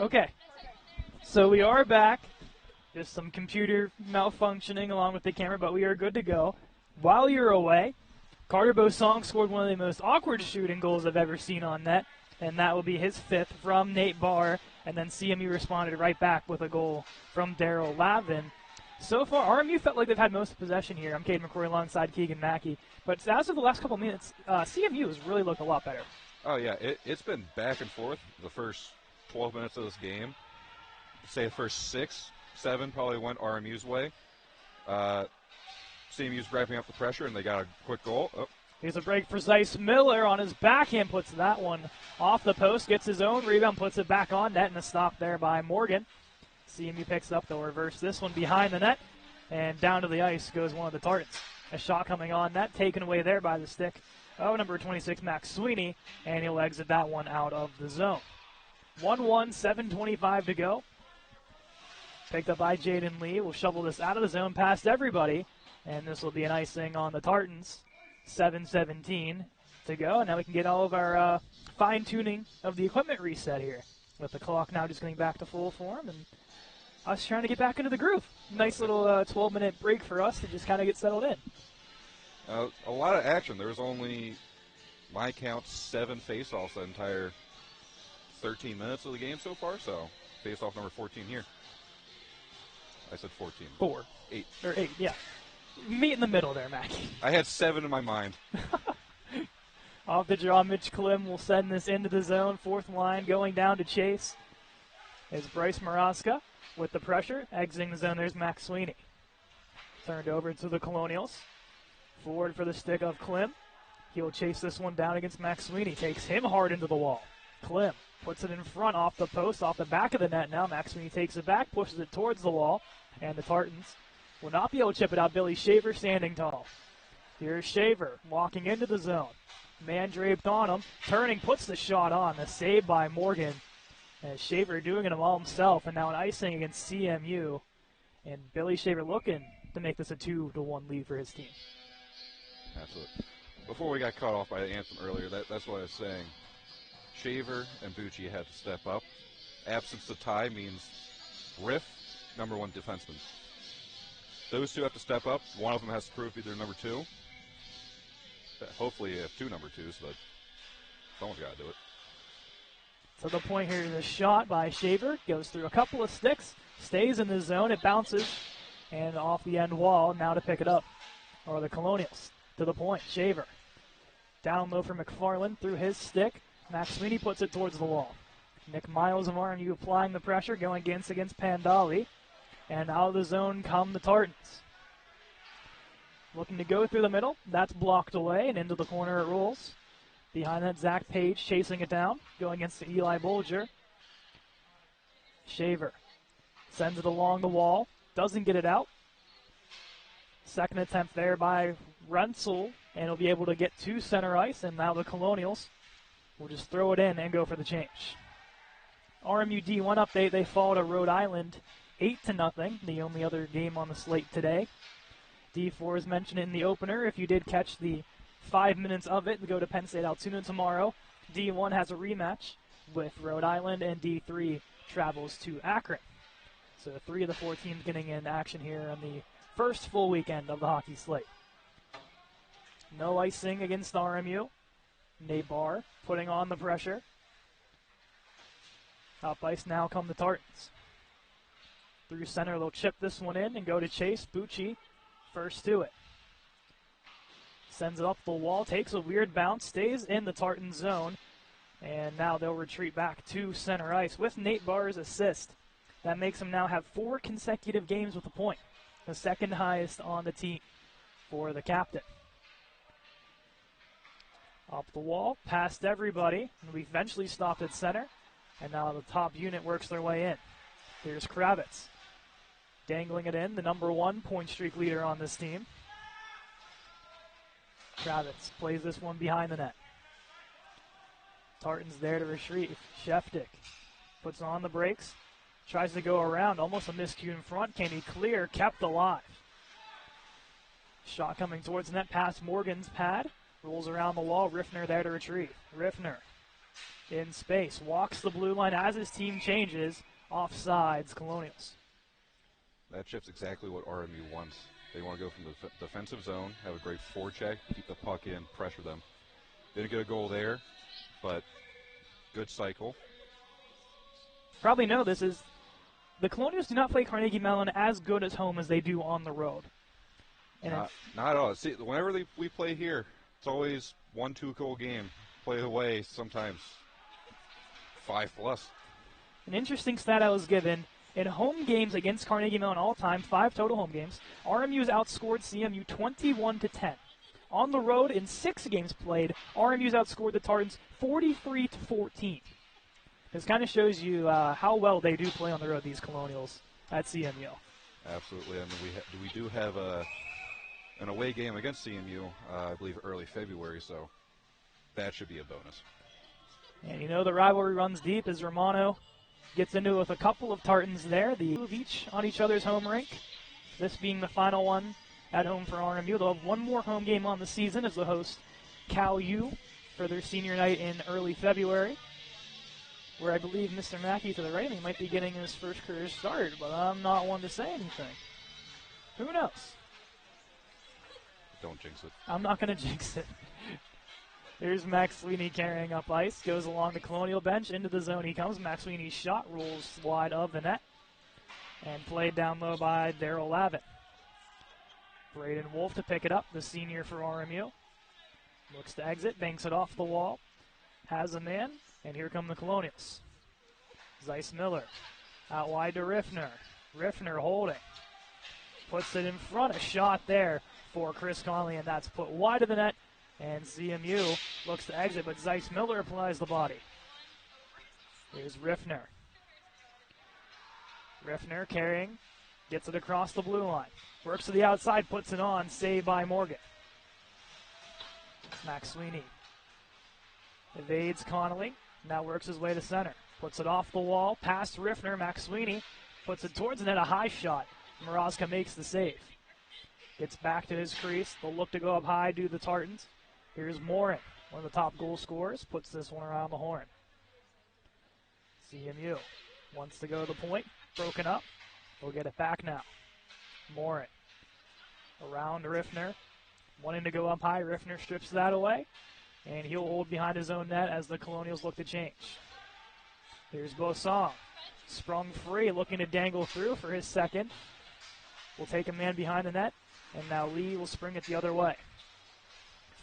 Okay, so we are back. Just some computer malfunctioning along with the camera, but we are good to go. While you're away, Carter Bosong scored one of the most awkward shooting goals I've ever seen on net, and that will be his 5th from Nate Barr, and then CMU responded right back with a goal from Daryl Lavin. So far, RMU felt like they've had most possession here. I'm Caden McCrory alongside Keegan Mackey, but as of the last couple minutes, CMU has really looked a lot better. Oh, yeah, it's been back and forth the first 12 minutes of this game. Say the first 6, 7 probably went RMU's way. CMU's wrapping up the pressure, and they got a quick goal. Oh. Here's a break for Zeiss Miller on his backhand, puts that one off the post, gets his own rebound, puts it back on net, and a stop there by Morgan. CMU picks up, they'll reverse this one behind the net, and down to the ice goes one of the Tartans. A shot coming on net, taken away there by the stick of number 26, Max Sweeney, and he'll exit that one out of the zone. 1-1, 7:25 to go. Picked up by Jaden Lee. We'll shovel this out of the zone past everybody, and this will be an icing on the Tartans. 7:17 to go, and now we can get all of our fine-tuning of the equipment reset here, with the clock now just getting back to full form, and us trying to get back into the groove. Nice little 12-minute break for us to just kind of get settled in. A lot of action. There was only, my count, 7 face-offs the entire 13 minutes of the game so far, so face-off number 14 here. I said 14. 4. 8. Or 8, yeah. Meet in the middle there, Mackie. I had 7 in my mind. Off the draw, Mitch Klim will send this into the zone. 4th line going down to chase is Bryce Maraska with the pressure. Exiting the zone, there's Max Sweeney. Turned over to the Colonials. Forward for the stick of Klim. He'll chase this one down against Max Sweeney. Takes him hard into the wall. Klim puts it in front off the post, off the back of the net now. Max Sweeney takes it back, pushes it towards the wall, and the Tartans will not be able to chip it out. Billy Shaver standing tall. Here's Shaver walking into the zone. Man draped on him. Turning, puts the shot on. A save by Morgan. And Shaver doing it all himself. And now an icing against CMU. And Billy Shaver looking to make this a 2-1 lead for his team. Absolutely. Before we got cut off by the anthem earlier, that's what I was saying. Shaver and Bucci had to step up. Absence to tie means Riff, number 1 defenseman. Those two have to step up. One of them has to prove to be their number 2. Hopefully you have 2 number 2s, but someone's got to do it. So the point here is a shot by Shaver. Goes through a couple of sticks. Stays in the zone. It bounces. And off the end wall. Now to pick it up are the Colonials. To the point. Shaver. Down low for McFarland. Through his stick. Max Sweeney puts it towards the wall. Nick Miles of RMU applying the pressure. Going against Pandali. And out of the zone come the Tartans. Looking to go through the middle. That's blocked away, and into the corner it rolls. Behind that, Zach Page chasing it down. Going against Eli Bolger. Shaver sends it along the wall. Doesn't get it out. Second attempt there by Rensel, and he'll be able to get to center ice, and now the Colonials will just throw it in and go for the change. RMU D1 update, they fall to Rhode Island 8-0, the only other game on the slate today. D4 is mentioned in the opener. If you did catch the 5 minutes of it, we go to Penn State Altoona tomorrow. D1 has a rematch with Rhode Island, and D3 travels to Akron. So 3 of the 4 teams getting in action here on the first full weekend of the hockey slate. No icing against RMU. Nate Barr putting on the pressure. Up ice now come the Tartans. Through center, they'll chip this one in and go to chase. Bucci first to it. Sends it up the wall, takes a weird bounce, stays in the Tartan zone, and now they'll retreat back to center ice with Nate Barr's assist. That makes him now have 4 consecutive games with a point, the second highest on the team for the captain. Up the wall, past everybody, and we eventually stopped at center, and now the top unit works their way in. Here's Kravitz. Dangling it in, the number 1 point streak leader on this team. Kravitz plays this one behind the net. Tartan's there to retrieve. Sheftick puts on the brakes. Tries to go around. Almost a miscue in front. Can he clear? Kept alive. Shot coming towards net past Morgan's pad. Rolls around the wall. Riffner there to retrieve. Riffner in space. Walks the blue line as his team changes. Offsides, Colonials. That shifts exactly what RMU wants. They want to go from the defensive zone, have a great forecheck, keep the puck in, pressure them. Didn't get a goal there, but good cycle. Probably know this is the Colonials do not play Carnegie Mellon as good at home as they do on the road. And Not at all. See, whenever we play here, it's always 1-2 goal game. Play away sometimes 5+. an interesting stat I was given, in home games against Carnegie Mellon all time, 5 total home games, RMU has outscored CMU 21-10. On the road, in 6 games played, RMU's outscored the Tartans 43-14. This kind of shows you how well they do play on the road, these Colonials at CMU. Absolutely, and we do have an away game against CMU, I believe early February, so that should be a bonus. And you know the rivalry runs deep as Romano gets into it with a couple of Tartans there, the two of each on each other's home rink. This being the final one at home for RMU. They'll have one more home game on the season as the host Cal U for their senior night in early February, where I believe Mr. Mackey to the right of me might be getting his first career start, but I'm not one to say anything. Who knows? Don't jinx it. I'm not going to jinx it. Here's Max Sweeney carrying up ice, goes along the Colonial bench, into the zone he comes. Max Sweeney's shot rolls wide of the net and played down low by Darryl Lavin. Braden Wolf to pick it up, the senior for RMU. Looks to exit, banks it off the wall, has a man, and here come the Colonials. Zeiss Miller out wide to Riffner. Riffner holding. Puts it in front, a shot there for Chris Conley, and that's put wide of the net. And CMU looks to exit, but Zeiss Miller applies the body. Here's Riffner. Riffner carrying, gets it across the blue line. Works to the outside, puts it on, saved by Morgan. Max Sweeney evades Connolly, now works his way to center. Puts it off the wall, past Riffner. Max Sweeney puts it towards the net, a high shot. Morozka makes the save. Gets back to his crease. They'll look to go up high, do the Tartans. Here's Morin, one of the top goal scorers, puts this one around the horn. CMU wants to go to the point, broken up. They'll get it back now. Morin around Riffner, wanting to go up high. Riffner strips that away, and he'll hold behind his own net as the Colonials look to change. Here's Bossong, sprung free, looking to dangle through for his second. Will take a man behind the net, and now Lee will spring it the other way.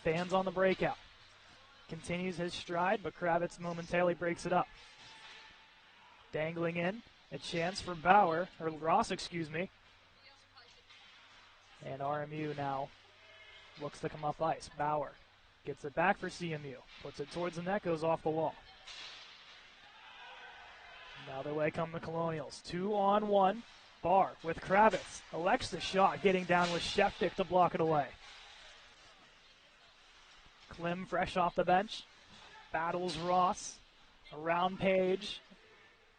Fans on the breakout. Continues his stride, but Kravitz momentarily breaks it up. Dangling in, a chance for Ross, excuse me. And RMU now looks to come up ice. Bauer gets it back for CMU. Puts it towards the net, goes off the wall. Now the way come the Colonials. 2-on-1. Barr with Kravitz. Elects the shot, getting down with Sheftick to block it away. Klim fresh off the bench. Battles Ross. Around Page.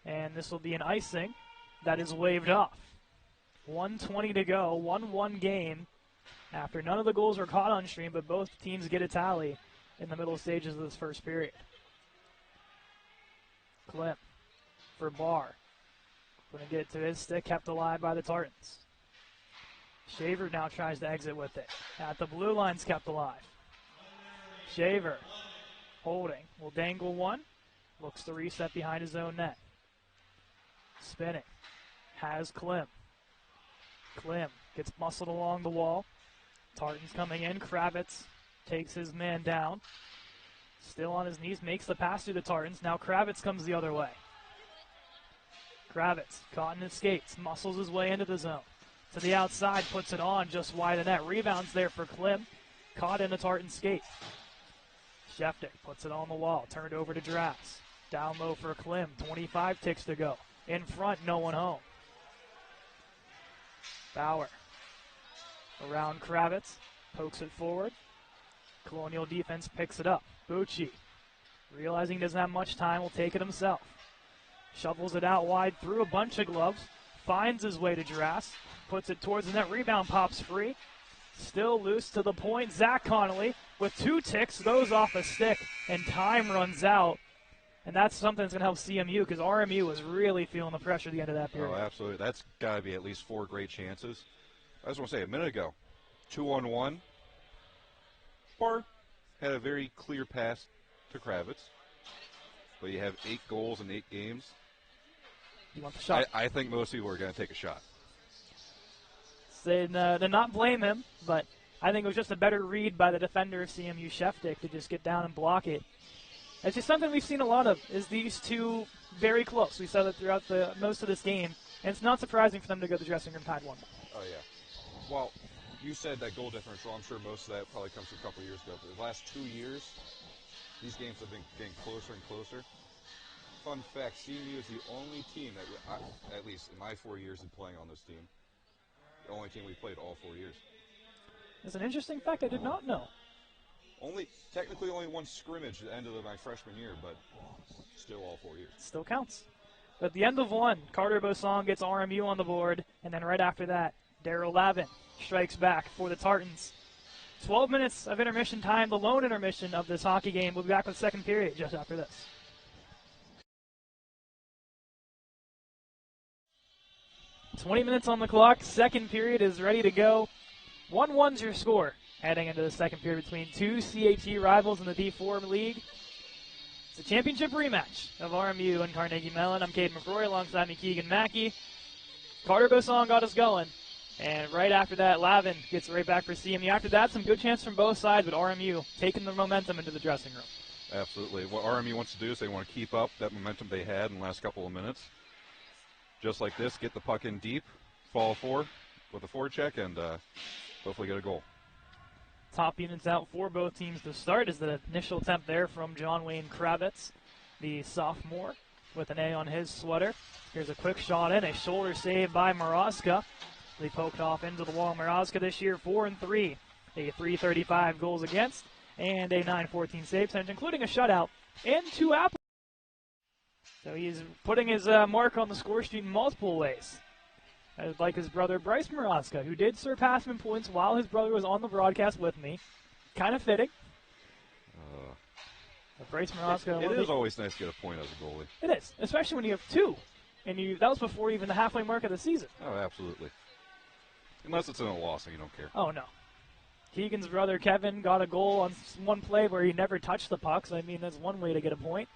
And this will be an icing that is waved off. 1:20 to go. 1-1 game. After none of the goals were caught on stream, but both teams get a tally in the middle stages of this first period. Klim for Barr. Going to get it to his stick, kept alive by the Tartans. Shaver now tries to exit with it. At the blue line's kept alive. Shaver holding. Will dangle one. Looks to reset behind his own net. Spinning. Has Klim. Klim gets muscled along the wall. Tartans coming in. Kravitz takes his man down. Still on his knees. Makes the pass to the Tartans. Now Kravitz comes the other way. Kravitz caught in his skates. Muscles his way into the zone. To the outside. Puts it on just wide of net. Rebounds there for Klim. Caught in a Tartan skate. Sheftick puts it on the wall. Turned over to Drass. Down low for Klim. 25 ticks to go. In front, no one home. Bauer around Kravitz. Pokes it forward. Colonial defense picks it up. Bucci, realizing he doesn't have much time, will take it himself. Shovels it out wide through a bunch of gloves. Finds his way to Drass. Puts it towards the net. Rebound pops free. Still loose to the point. Zach Connolly with 2 ticks. Those off a stick. And time runs out And that's something that's going to help CMU because RMU was really feeling the pressure at the end of that period. Oh, absolutely. That's got to be at least 4 great chances. I just want to say, a minute ago, 2-on-1. Barr had a very clear pass to Kravitz. But you have 8 goals in 8 games. You want the shot? I think most people are going to take a shot. Then not blame him, but I think it was just a better read by the defender of CMU, Sheftick, to just get down and block it. It's just something we've seen a lot of, is these two very close. We saw that throughout most of this game, and it's not surprising for them to go to the dressing room tied 1-1. Oh, yeah. Well, you said that goal differential. I'm sure most of that probably comes from a couple of years ago. But the last 2 years, these games have been getting closer and closer. Fun fact, CMU is the only team that, at least in my 4 years of playing on this team, the only team we played all 4 years. It's an interesting fact I did not know. Technically only one scrimmage at the end of my freshman year, but still all 4 years. Still counts. But at the end of one, Carter Bosong gets RMU on the board, and then right after that, Daryl Lavin strikes back for the Tartans. 12 minutes of intermission time, the lone intermission of this hockey game. We'll be back with the second period just after this. "20 minutes on the clock. Second period is ready to go. 1-1's your score heading into the second period between two CHE rivals in the D4 League. It's a championship rematch of RMU and Carnegie Mellon. I'm Caden McRoy alongside me, Keegan Mackey. Carter Bosong got us going. And right after that, Lavin gets right back for CMU. After that, some good chances from both sides, but RMU taking the momentum into the dressing room. Absolutely. What RMU wants to do is they want to keep up that momentum they had in the last couple of minutes. Just like this, get the puck in deep, fall for with a forecheck, and hopefully get a goal. Top units out for both teams to start is the initial attempt there from John Wayne Kravitz, the sophomore, with an A on his sweater. Here's a quick shot in, a shoulder save by Moroska. They poked off into the wall. Moroska this year 4-3, a .335 goals against, and a .914 save percentage, including a shutout and 2 apples. So he's putting his mark on the score sheet in multiple ways. Like his brother Bryce Moroska, who did surpass him in points while his brother was on the broadcast with me. Kind of fitting. Bryce Moroska. It is always nice to get a point as a goalie. It is, especially when you have 2. And that was before even the halfway mark of the season. Oh, absolutely. Unless it's in a loss and you don't care. Oh, no. Keegan's brother Kevin got a goal on one play where he never touched the puck. So, I mean, that's one way to get a point.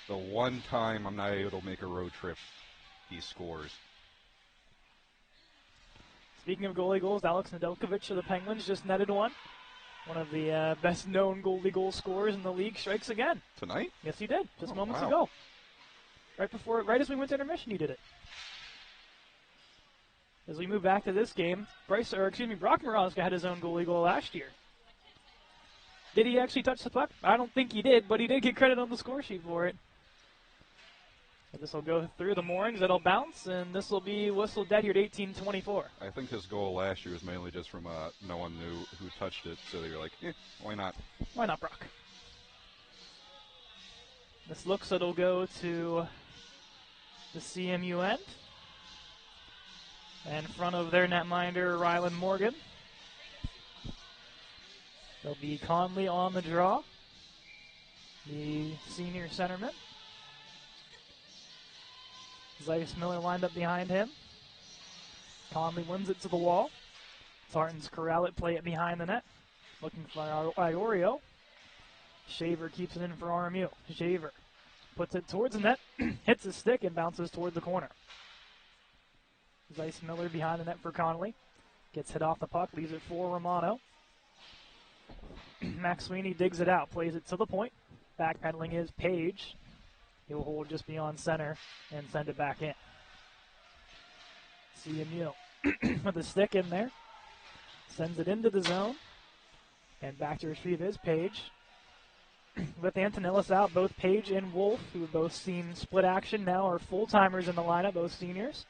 The one time I'm not able to make a road trip, he scores. Speaking of goalie goals, Alex Nedeljkovic of the Penguins just netted one. One of the best-known goalie goal scorers in the league strikes again. Tonight? Yes, he did. Just moments wow. ago. Right as we went to intermission, he did it. As we move back to this game, Brock Moroska had his own goalie goal last year. Did he actually touch the puck? I don't think he did, but he did get credit on the score sheet for it. This will go through the moorings. It'll bounce, and this will be whistled dead here at 18:24. I think his goal last year was mainly just from no one knew who touched it, so they were like, why not? Why not, Brock? This looks it'll go to the CMU end. In front of their netminder, Rylan Morgan. There'll be Conley on the draw, the senior centerman. Zeiss Miller lined up behind him. Conley wins it to the wall. Tartans corral it, play it behind the net. Looking for Iorio. Shaver keeps it in for RMU. Shaver puts it towards the net, hits his stick, and bounces toward the corner. Zeiss Miller behind the net for Conley. Gets hit off the puck, leaves it for Romano. Max Sweeney digs it out, plays it to the point. Backpedaling is Page. He'll hold just beyond center and send it back in. CMU with the stick in there. Sends it into the zone. And back to retrieve is Page. With Antonellis out, both Page and Wolf, who have both seen split action now, are full-timers in the lineup, both seniors.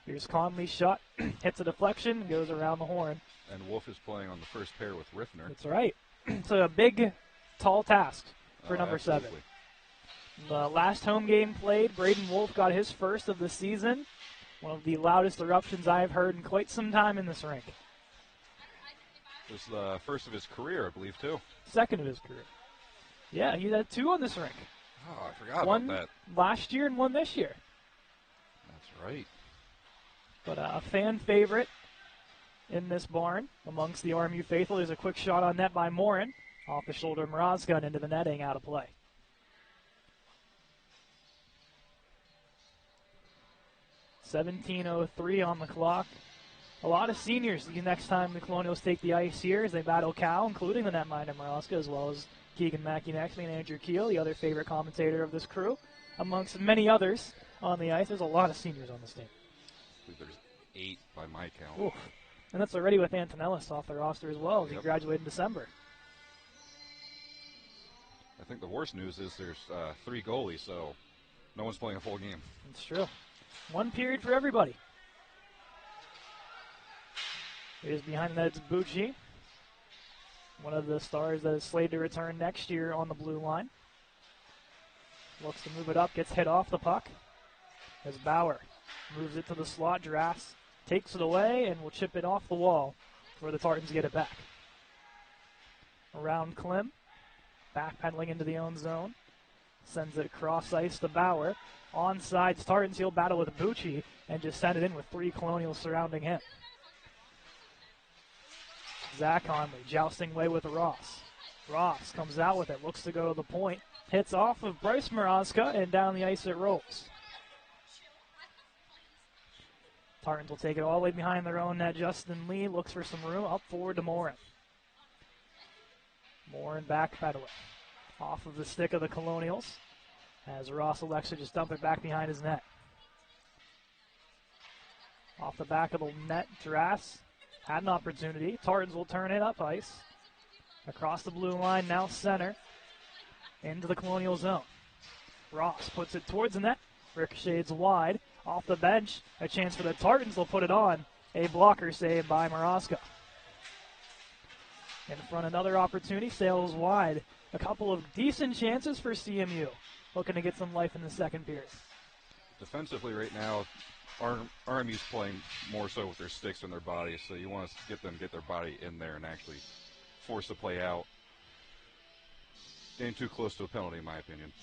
Here's Conley's shot. Hits a deflection, goes around the horn. And Wolf is playing on the first pair with Riffner. That's right. It's a big, tall task for number absolutely. 7. The last home game played, Braden Wolf got his first of the season. One of the loudest eruptions I've heard in quite some time in this rink. It was the first of his career, I believe, too. Second of his career. Yeah, he had 2 on this rink. Oh, I forgot One about that. last year and 1 this year. That's right. But a fan favorite in this barn amongst the RMU faithful. There's a quick shot on net by Morin. Off the shoulder of Mrazka and into the netting, out of play. .17:03 on the clock. A lot of seniors the next time the Colonials take the ice here as they battle Cal, including the netminder Mrazka, as well as Keegan Mackey next, and Andrew Keel, the other favorite commentator of this crew, amongst many others on the ice. There's a lot of seniors on this team. I believe there's 8 by my count. Oof. And that's already with Antonellis off the roster as well, as he graduated in December. I think the worst news is there's 3 goalies, so no one's playing a full game. It's true. 1 period for everybody. Here's behind the net, it's Bucci, one of the stars that is slated to return next year on the blue line. Looks to move it up, gets hit off the puck. As Bauer moves it to the slot, Drass takes it away and will chip it off the wall for the Tartans to get it back. Around Klim, backpedaling into the own zone. Sends it across ice to Bauer. Onside, Tartans, he'll battle with Bucci and just send it in with 3 Colonials surrounding him. Zach Conley jousting away with Ross. Ross comes out with it, looks to go to the point. Hits off of Bryce Mrazka, and down the ice it rolls. Tartans will take it all the way behind their own net. Justin Lee looks for some room, up forward to Morin. Morin backpedaling. Off of the stick of the Colonials, as Ross elects to just dump it back behind his net. Off the back of the net, Drass had an opportunity. Tartans will turn it up ice. Across the blue line, now center. Into the Colonial zone. Ross puts it towards the net. Ricochets wide. Off the bench, a chance for the Tartans. They'll put it on. A blocker save by Mrazka. In front, another opportunity. Sails wide. A couple of decent chances for CMU. Looking to get some life in the second period. Defensively right now, RMU's playing more so with their sticks than their bodies, so you want to get their body in there and actually force the play out. Getting too close to a penalty, in my opinion.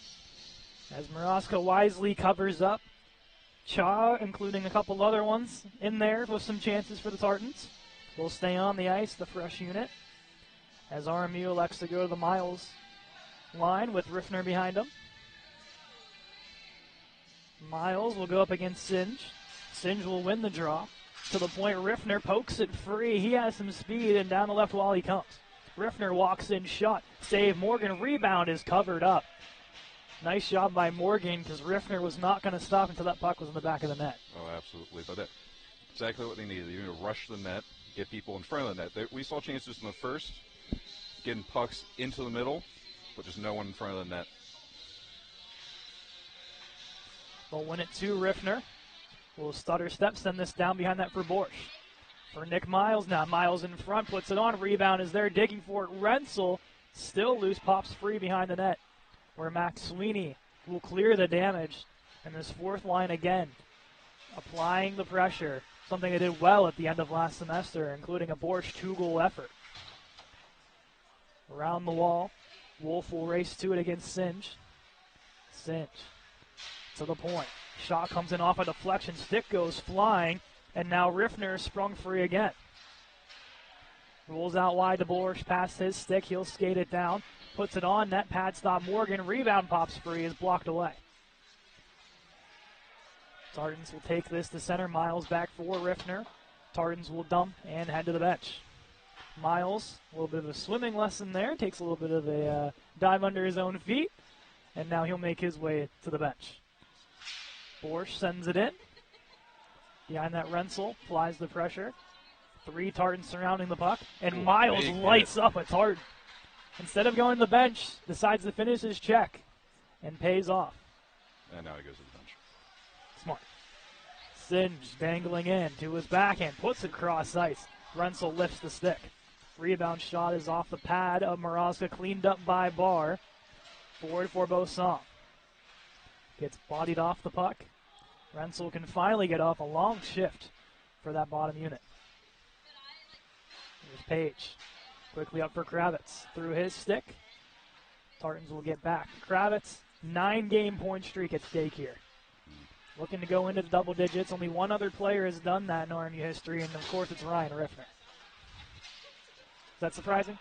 As Mrazka wisely covers up. Cha, including a couple other ones in there with some chances for the Tartans. Will stay on the ice, the fresh unit. As RMU elects to go to the Miles line with Riffner behind him. Miles will go up against Singe. Singe will win the draw. To the point, Riffner pokes it free. He has some speed, and down the left wall he comes. Riffner walks in, shot, save. Morgan, rebound is covered up. Nice job by Morgan, because Riffner was not going to stop until that puck was in the back of the net. Oh, absolutely. But that's exactly what they needed. They needed to rush the net, get people in front of the net. We saw chances in the first, getting pucks into the middle, but just no one in front of the net. They'll win it to Riffner. Will stutter step, send this down behind that for Borsch. For Nick Miles now. Miles in front, puts it on. Rebound is there, digging for it. Rensel still loose, pops free behind the net. Where Max Sweeney will clear the damage. And this fourth line again, applying the pressure. Something they did well at the end of last semester, including a Borsch 2-goal effort. Around the wall, Wolf will race to it against Singe. Singe to the point. Shot comes in off a deflection. Stick goes flying. And now Riffner sprung free again. Rolls out wide to Borsch past his stick. He'll skate it down. Puts it on net. Pad stop Morgan. Rebound pops free. Is blocked away. Tartans will take this to center. Miles back for Riffner. Tartans will dump and head to the bench. Miles, a little bit of a swimming lesson there. Takes a little bit of a dive under his own feet. And now he'll make his way to the bench. Borsch sends it in. Behind that, Rensel flies the pressure. 3 Tartans surrounding the puck. And Miles lights up a Tartan. Instead of going to the bench, decides to finish his check and pays off. And now he goes to the bench. Smart. Singe dangling in to his backhand. Puts it cross ice. Rensel lifts the stick. Rebound shot is off the pad of Mrazka. Cleaned up by Barr. Forward for Bossong. Gets bodied off the puck. Rensel can finally get off a long shift for that bottom unit. Here's Page. Quickly up for Kravitz. Through his stick. Tartans will get back. Kravitz, 9-game point streak at stake here. Looking to go into the double digits. Only one other player has done that in RMU history, and of course it's Ryan Riffner. Is that surprising?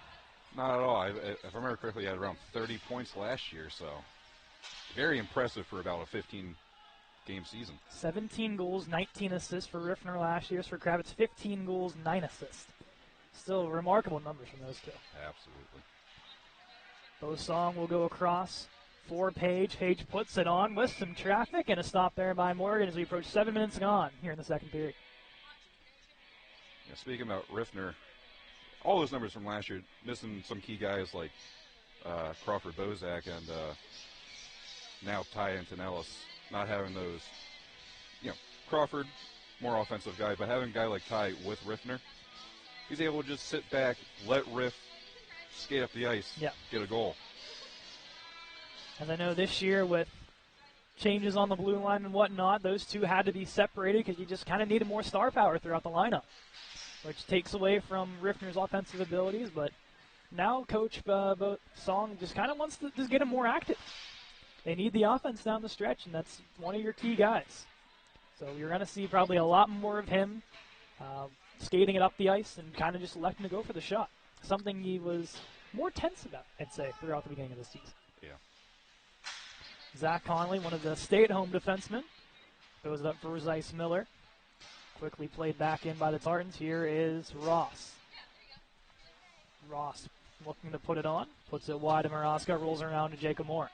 Not at all. If I remember correctly, he had around 30 points last year, so very impressive for about a 15-game season. 17 goals, 19 assists for Riffner last year. For Kravitz, 15 goals, 9 assists. Still remarkable numbers from those two. Absolutely. Bosong will go across for Page. Page puts it on with some traffic and a stop there by Morgan as we approach 7 minutes gone here in the second period. Yeah, speaking about Riffner, all those numbers from last year, missing some key guys like Crawford Bozak and now Ty Antonellis, not having those, Crawford, more offensive guy, but having a guy like Ty with Riffner, he's able to just sit back, let Riff skate up the ice, get a goal. As I know this year with changes on the blue line and whatnot, those two had to be separated because you just kind of needed more star power throughout the lineup, which takes away from Riffner's offensive abilities. But now Coach Song just kind of wants to just get him more active. They need the offense down the stretch, and that's one of your key guys. So you're going to see probably a lot more of him skating it up the ice and kind of just letting it go for the shot. Something he was more tense about, I'd say, throughout the beginning of the season. Yeah. Zach Conley, one of the stay-at-home defensemen, goes up for Zeiss Miller. Quickly played back in by the Tartans. Here is Ross. Ross looking to put it on. Puts it wide to Maraska. Rolls around to Jacob Moore.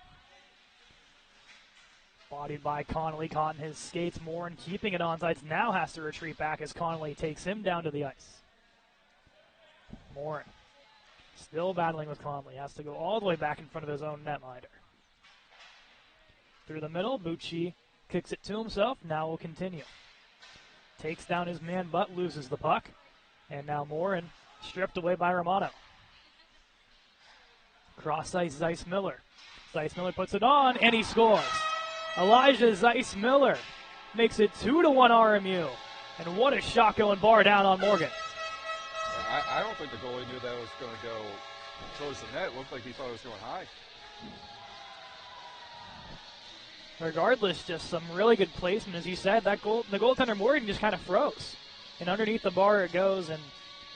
Bodied by Connolly. Caught in his skates. Moore and keeping it on sides. Now has to retreat back as Connolly takes him down to the ice. Moore still battling with Connolly. Has to go all the way back in front of his own netminder. Through the middle, Bucci kicks it to himself. Now will continue. Takes down his man, but loses the puck. And now Morin stripped away by Romano. Cross ice, Zeiss Miller. Zeiss Miller puts it on, and he scores. Elijah Zeiss Miller makes it 2-1 RMU. And what a shot going bar down on Morgan. I don't think the goalie knew that was going to go towards the net. It looked like he thought it was going high. Regardless, just some really good placement. As you said, the goaltender Morgan just kind of froze. And underneath the bar it goes. And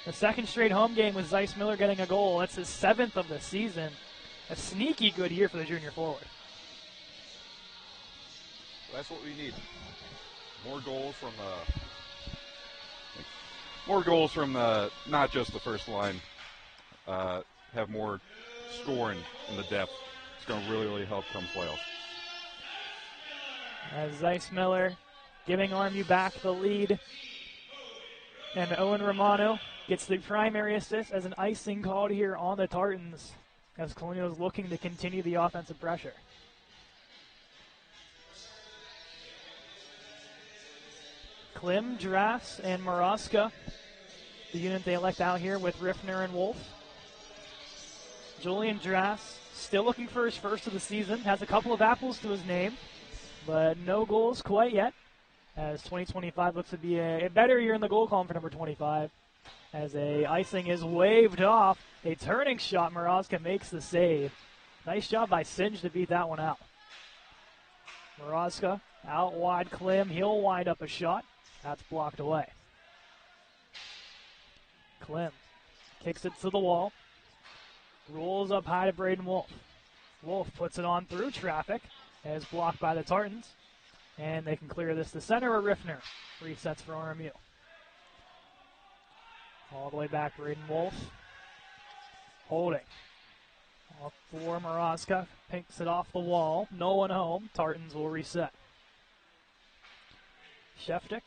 the second straight home game with Zeiss Miller getting a goal. That's his 7th of the season. A sneaky good year for the junior forward. That's what we need. More goals from not just the first line. Have more scoring in the depth. It's going to really, really help come playoffs. As Zeiss Miller giving RMU back the lead. And Owen Romano gets the primary assist as an icing called here on the Tartans as Colonial is looking to continue the offensive pressure. Klim, Drass, and Maraska, the unit they elect out here with Riffner and Wolf. Julian Drass still looking for his first of the season, has a couple of apples to his name, but no goals quite yet, as 2025 looks to be a better year in the goal column for number 25, as a icing is waved off. A turning shot, Maraska makes the save. Nice job by Singe to beat that one out. Maraska out wide, Klim, he'll wind up a shot. That's blocked away. Klim kicks it to the wall. Rolls up high to Braden Wolf. Wolf puts it on through traffic as blocked by the Tartans. And they can clear this to center or Riffner. Resets for RMU. All the way back, Braden Wolf. Holding. Off for Maraska. Picks it off the wall. No one home. Tartans will reset. Sheftik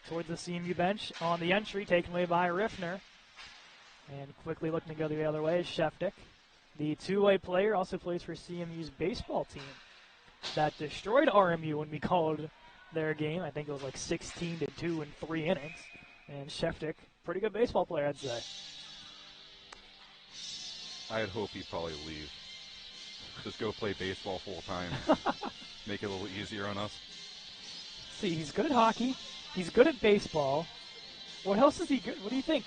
towards the CMU bench on the entry, taken away by Riffner. And quickly looking to go the other way is Sheftik. The two-way player also plays for CMU's baseball team that destroyed RMU when we called their game. I think it was like 16-2 in 3 innings. And Sheftik, pretty good baseball player, I'd say. I'd hope he'd probably leave. Just go play baseball full time. Make it a little easier on us. See, he's good at hockey. He's good at baseball. What else is he good? What do you think?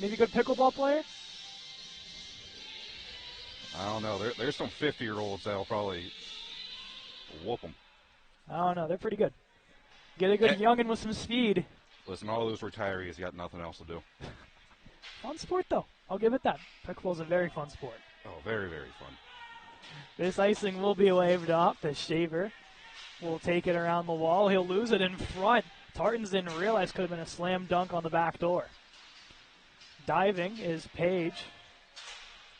Maybe a good pickleball player? I don't know. There's some 50-year-olds that'll probably whoop them. I don't know. They're pretty good. Get a good youngin' with some speed. Listen, all those retirees got nothing else to do. Fun sport, though. I'll give it that. Pickleball's a very fun sport. Oh, very, very fun. This icing will be waved off. The Shaver will take it around the wall. He'll lose it in front. Tartans didn't realize could have been a slam dunk on the back door. Diving is Page.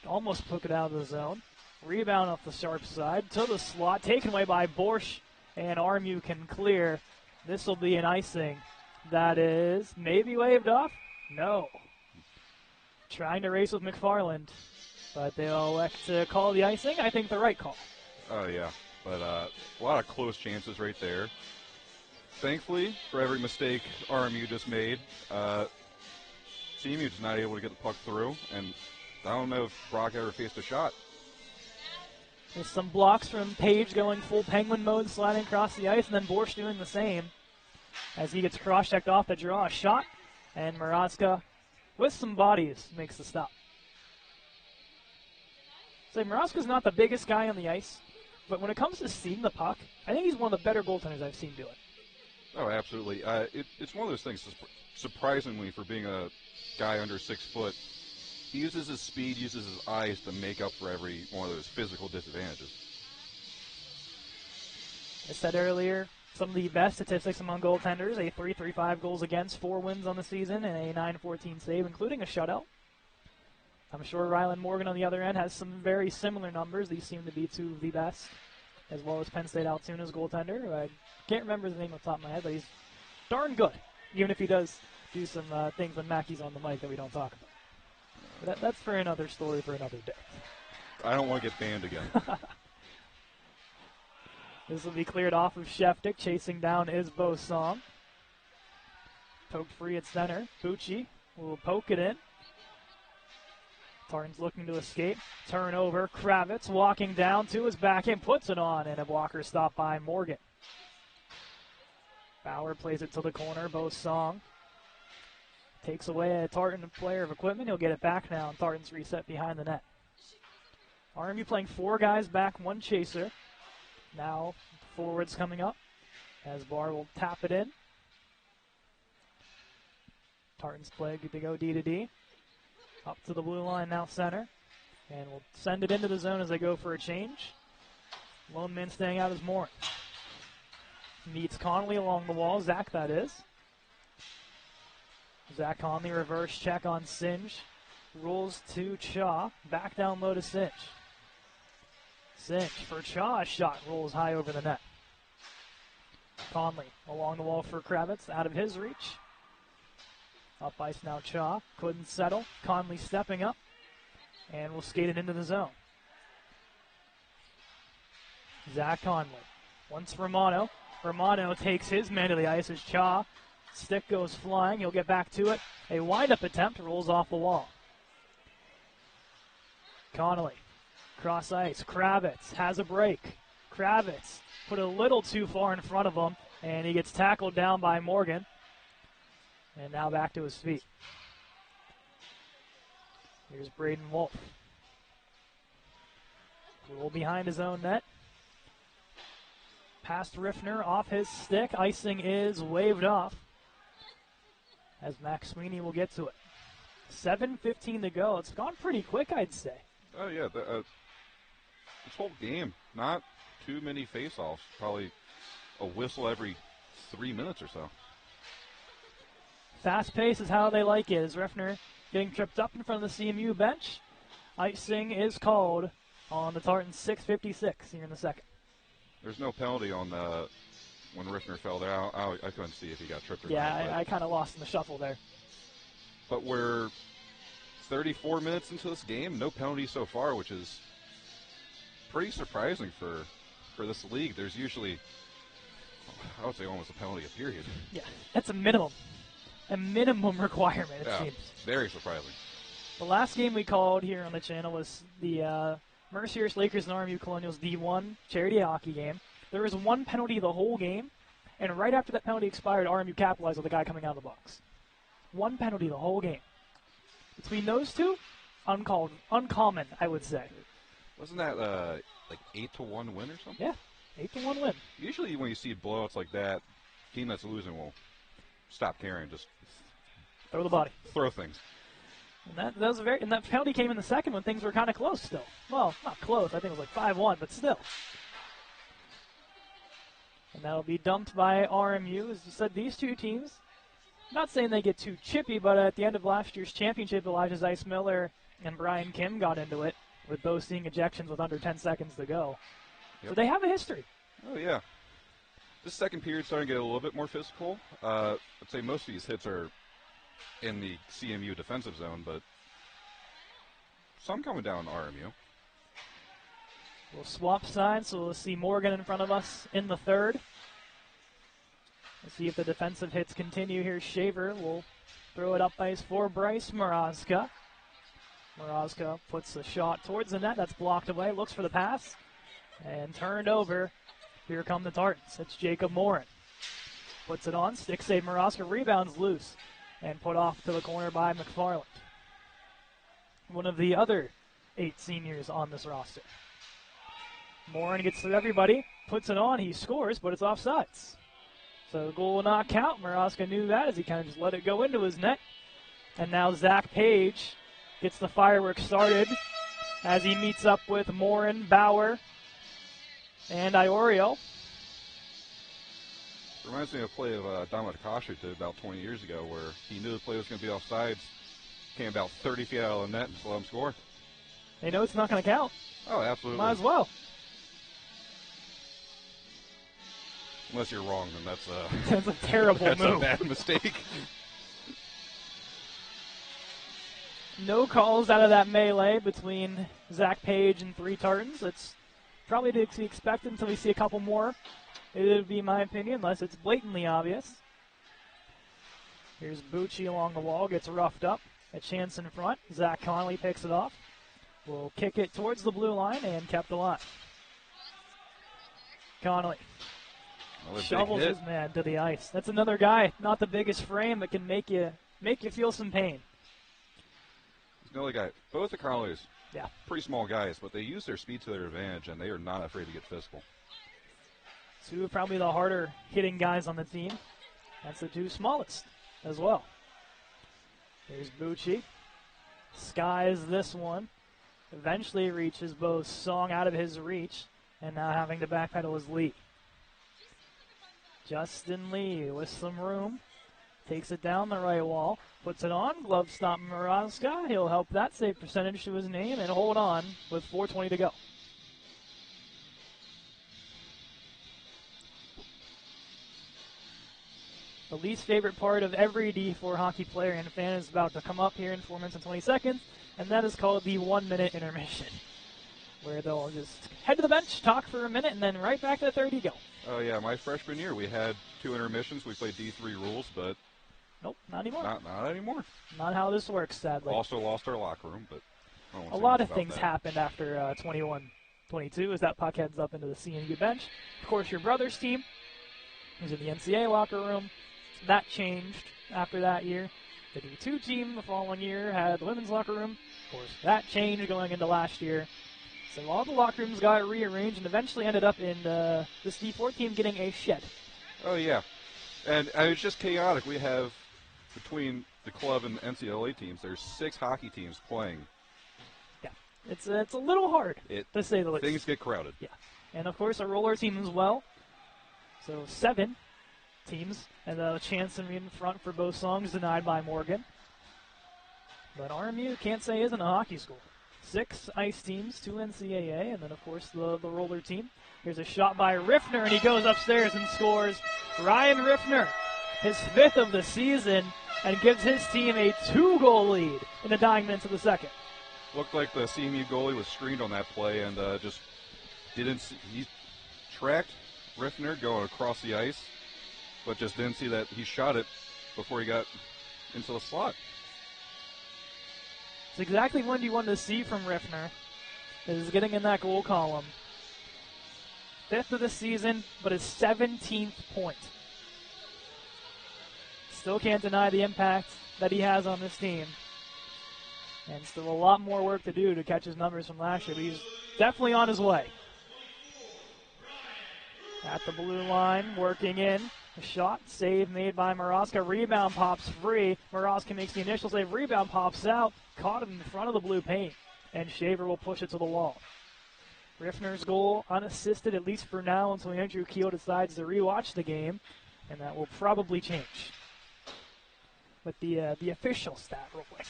Almost took it out of the zone. Rebound off the sharp side to the slot. Taken away by Borsch, and RMU can clear. This will be an icing that is maybe waved off. No. Trying to race with McFarland, but they'll elect to call the icing. I think the right call. Oh, yeah. But a lot of close chances right there. Thankfully, for every mistake RMU just made, CMU just not able to get the puck through, and I don't know if Brock ever faced a shot. There's some blocks from Page going full penguin mode, sliding across the ice, and then Borsch doing the same as he gets cross-checked off the draw. A shot, and Mrazka, with some bodies, makes the stop. So Mrazka's not the biggest guy on the ice, but when it comes to seeing the puck, I think he's one of the better goaltenders I've seen do it. Oh, absolutely. It's one of those things, surprisingly, for being a guy under 6 foot, he uses his speed, uses his eyes to make up for every one of those physical disadvantages. I said earlier, some of the best statistics among goaltenders, a 3.35 goals against, 4 wins on the season, and a 9.14 save, including a shutout. I'm sure Rylan Morgan on the other end has some very similar numbers. These seem to be two of the best, as well as Penn State Altoona's goaltender. I can't remember his name off the top of my head, but he's darn good, even if he does do some things when Mackey's on the mic that we don't talk about. But that's for another story for another day. I don't want to get banned again. This will be cleared off of Sheftick. Chasing down is Bosong. Poked free at center. Bucci will poke it in. Tartan's looking to escape. Turnover. Kravitz walking down to his backhand. Puts it on, and a blocker stop by Morgan. Bauer plays it to the corner. Bosong takes away a Tartan player of equipment. He'll get it back now, and Tartan's reset behind the net. RMU playing 4 guys back, 1 chaser. Now forwards coming up as Barr will tap it in. Tartan's play good to go D to D. Up to the blue line now center. And we'll send it into the zone as they go for a change. Lone man staying out is Morin. Meets Conley along the wall. Zach, that is. Zach Conley, reverse check on Singe. Rolls to Cha. Back down low to Singe. Singe for Cha. Shot rolls high over the net. Conley along the wall for Kravitz. Out of his reach. Up ice now Cha. Couldn't settle. Conley stepping up. And will skate it into the zone. Zach Conley. Once Romano. Romano takes his man to the ice as Cha. Stick goes flying. He'll get back to it. A wind-up attempt rolls off the wall. Connolly. Cross ice. Kravitz has a break. Kravitz put a little too far in front of him, and he gets tackled down by Morgan. And now back to his feet. Here's Braden Wolf. Roll behind his own net. Past Riffner off his stick. Icing is waved off as Max Sweeney will get to it. 7:15 to go. It's gone pretty quick, I'd say. Oh, yeah. This whole game, not too many face-offs. Probably a whistle every 3 minutes or so. Fast pace is how they like it. As Riffner getting tripped up in front of the CMU bench. Icing is called on the Tartans. 6:56 here in the second. There's no penalty on when Riffner fell there. I couldn't see if he got tripped or not. Yeah, I kind of lost in the shuffle there. But we're 34 minutes into this game, no penalties so far, which is pretty surprising for this league. There's usually, I would say, almost a penalty a period. Yeah, that's a minimum requirement, it seems. Very surprising. The last game we called here on the channel was the Mercyhurst Lakers and RMU Colonials D1 charity hockey game. There was 1 penalty the whole game, and right after that penalty expired, RMU capitalized with a guy coming out of the box. 1 penalty the whole game. Between those two, uncommon, I would say. Wasn't that like 8-1 win or something? Yeah, 8-1 win. Usually when you see blowouts like that, team that's losing will stop caring, just Throw the body. throw things. And that was and that penalty came in the second when things were kind of close still. Well, not close. I think it was like 5-1, but still. And that'll be dumped by RMU. As you said, these two teams, not saying they get too chippy, but at the end of last year's championship, Elijah Zeiss Miller and Brian Kim got into it, with both seeing ejections with under 10 seconds to go. Yep. So they have a history. Oh, yeah. This second period starting to get a little bit more physical. I'd say most of these hits are in the CMU defensive zone, but some coming down RMU. We'll swap sides, so we'll see Morgan in front of us in the third. We'll see if the defensive hits continue here. Shaver will throw it up ice for Bryce Morozka. Morozka puts the shot towards the net. That's blocked away. Looks for the pass. And turned over. Here come the Tartans. It's Jacob Morin. Puts it on. Stick save Morozka. Rebounds loose. And put off to the corner by McFarland. One of the other 8 seniors on this roster. Morin gets through everybody. Puts it on. He scores, but it's offsides. So the goal will not count. Morozka knew that as he kind of just let it go into his net. And now Zach Page gets the fireworks started as he meets up with Morin, Bauer, and Iorio. Reminds me of a play of Dominic Kosher did about 20 years ago where he knew the play was going to be offsides, came about 30 feet out of the net and just let him score. They know it's not going to count. Oh, absolutely. Might as well. Unless you're wrong, then that's That's a terrible that's move. a bad mistake. No calls out of that melee between Zach Page and 3 Tartans. It's probably to be expected until we see a couple more. It would be my opinion, unless it's blatantly obvious. Here's Bucci along the wall, gets roughed up. A chance in front. Zach Connolly picks it off. Will kick it towards the blue line and kept alive. Connolly shovels his man to the ice. That's another guy, not the biggest frame, but can make you feel some pain. There's another guy. Both the Connollys, Yeah. pretty small guys, but they use their speed to their advantage, and they are not afraid to get physical. 2 of probably the harder hitting guys on the team. That's the 2 smallest as well. Here's Bucci. Skies this one. Eventually reaches both Song out of his reach, and now having to backpedal is Lee. Justin Lee with some room. Takes it down the right wall. Puts it on. Glove stop Morozka. He'll help that save percentage to his name and hold on with 4:20 to go. The least favorite part of every D4 hockey player and fan is about to come up here in 4 minutes and 20 seconds, and that is called the 1-minute intermission, where they'll just head to the bench, talk for a minute, and then right back to the 30 go. Oh, yeah, my freshman year we had 2 intermissions. We played D3 rules, but Nope, not anymore. not anymore. Not how this works, sadly. Also lost our locker room, but I won't A say lot much of about things that. happened after 21-22 as that puck heads up into the CMU bench. Of course, your brother's team was in the NCAA locker room. That changed after that year. The D2 team the following year had the women's locker room. Of course, that changed going into last year. So all the locker rooms got rearranged and eventually ended up in this D4 team getting a shed. Oh, yeah. And it's just chaotic. We have, between the club and the NCAA teams, there's 6 hockey teams playing. Yeah, it's a little hard, to say the least. Things get crowded. Yeah, and of course a roller team as well. So 7 teams, and a chance in front for both songs denied by Morgan. But RMU can't say isn't a hockey school. 6 ice teams, 2 NCAA, and then of course the roller team. Here's a shot by Riffner, and he goes upstairs and scores. Ryan Riffner, his 5th of the season, and gives his team a 2-goal lead in the dying minutes of the second. Looked like the CMU goalie was screened on that play and just didn't see. He tracked Riffner going across the ice, but just didn't see that he shot it before he got into the slot. It's exactly what you wanted to see from Riffner, is getting in that goal column. 5th of the season, but his 17th point. Still can't deny the impact that he has on this team. And still a lot more work to do to catch his numbers from last year, but he's definitely on his way. At the blue line, working in. A shot, save made by Moroska. Rebound pops free. Moroska makes the initial save. Rebound pops out. Caught in front of the blue paint. And Shaver will push it to the wall. Riffner's goal unassisted, at least for now, until Andrew Keel decides to rewatch the game. And that will probably change. With the official stat real quick.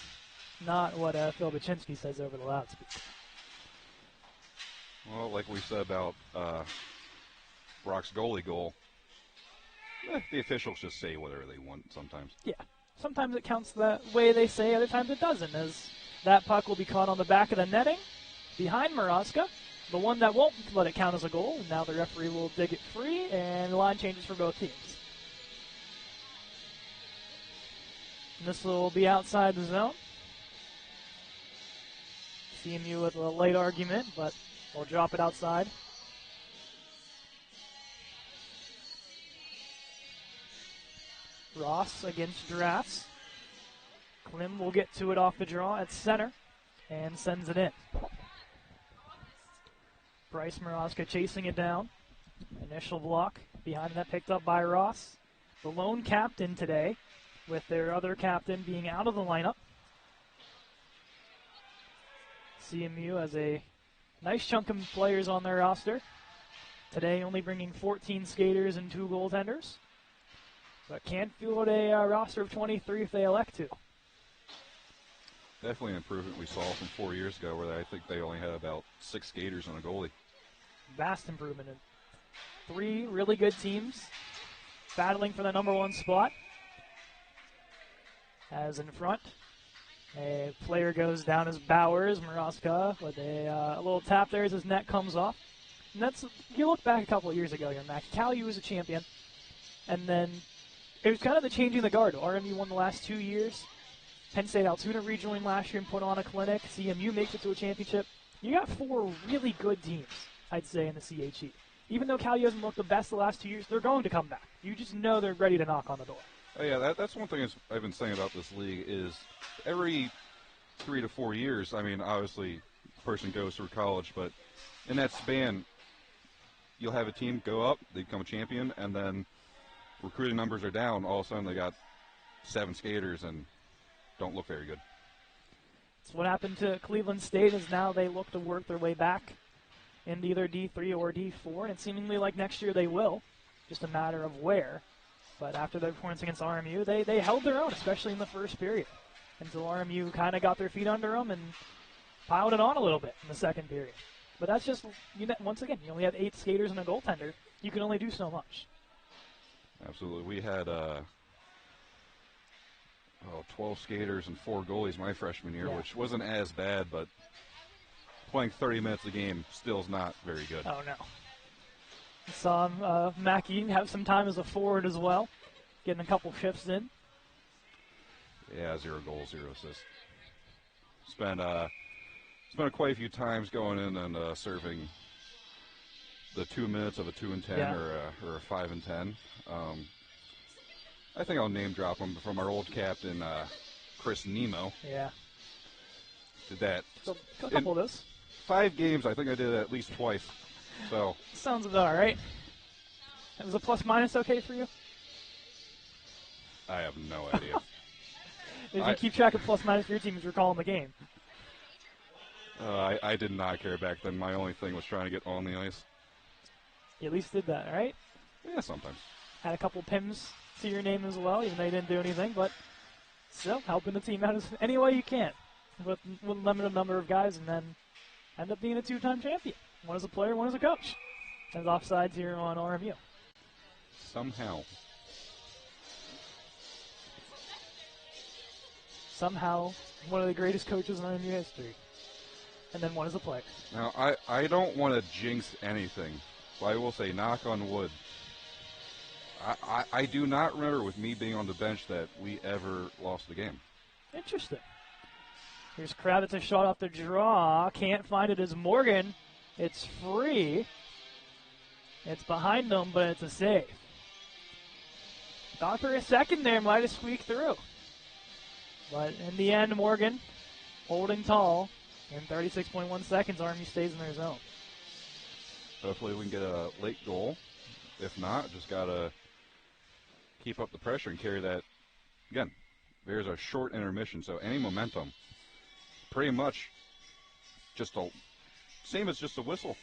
Not what Phil Baczynski says over the loudspeaker. Well, like we said about Brock's goalie goal, the officials just say whatever they want sometimes. Yeah. Sometimes it counts the way they say, other times it doesn't, as that puck will be caught on the back of the netting behind Moroska, the one that won't let it count as a goal. And now the referee will dig it free, and the line changes for both teams. And this will be outside the zone. CMU with a late argument, but we'll drop it outside. Ross against Drafts. Klim will get to it off the draw at center and sends it in. Bryce Moroska chasing it down. Initial block behind that picked up by Ross. The lone captain today, with their other captain being out of the lineup. CMU has a nice chunk of players on their roster. Today only bringing 14 skaters and 2 goaltenders. But can field a roster of 23 if they elect to. Definitely an improvement we saw from 4 years ago, where I think they only had about 6 skaters and a goalie. Vast improvement. 3 really good teams battling for the number 1 spot. As in front, a player goes down as Bowers. Moroska with a little tap there as his net comes off. And that's, you look back a couple of years ago here, Max. CalU was a champion. And then it was kind of the changing the guard. RMU won the last 2 years. Penn State Altoona rejoined last year and put on a clinic. CMU makes it to a championship. You got 4 really good teams, I'd say, in the CHE. Even though CalU hasn't looked the best the last 2 years, they're going to come back. You just know they're ready to knock on the door. Oh, yeah, that's one thing I've been saying about this league is every 3 to 4 years, I mean, obviously, the person goes through college, but in that span, you'll have a team go up, they become a champion, and then recruiting numbers are down. All of a sudden, they got 7 skaters and don't look very good. That's what happened to Cleveland State, is now they look to work their way back into either D3 or D4, and it seemingly like next year they will, just a matter of where. But after their performance against RMU, they held their own, especially in the first period, until RMU kind of got their feet under them and piled it on a little bit in the second period. But that's just, once again, you only have 8 skaters and a goaltender. You can only do so much. Absolutely. We had 12 skaters and 4 goalies my freshman year, which wasn't as bad, but playing 30 minutes a game still is not very good. Oh, no. I saw Mackey have some time as a forward as well, getting a couple shifts in. Yeah, 0 goals, 0 assists. Spent quite a few times going in and serving the 2 minutes of a 2 and 10 or a 5 and 10. I think I'll name drop him from our old captain, Chris Nemo. Yeah. Did that. So, a couple of those. 5 games, I think I did it at least twice. So sounds about right. Was a plus minus okay for you? I have no idea. Did you keep track of plus minus for your team as you're calling the game? I did not care back then. My only thing was trying to get on the ice. You at least did that, right? Yeah, sometimes. Had a couple PIMs to your name as well, even though you didn't do anything, but still helping the team out as any way you can with a limited number of guys, and then end up being a 2-time champion. One as a player, one as a coach. As offsides here on RMU. Somehow, one of the greatest coaches in RMU history. And then one as a player. Now, I don't want to jinx anything, but I will say, knock on wood, I do not remember with me being on the bench that we ever lost the game. Interesting. Here's Kravitz, a shot off the draw. Can't find it as Morgan. It's free. It's behind them, but it's a save. Thought for a second there, might have squeaked through. But in the end, Morgan holding tall. In 36.1 seconds, RMU stays in their zone. Hopefully we can get a late goal. If not, just got to keep up the pressure and carry that. Again, there's a short intermission, so any momentum, pretty much just same as just a whistle.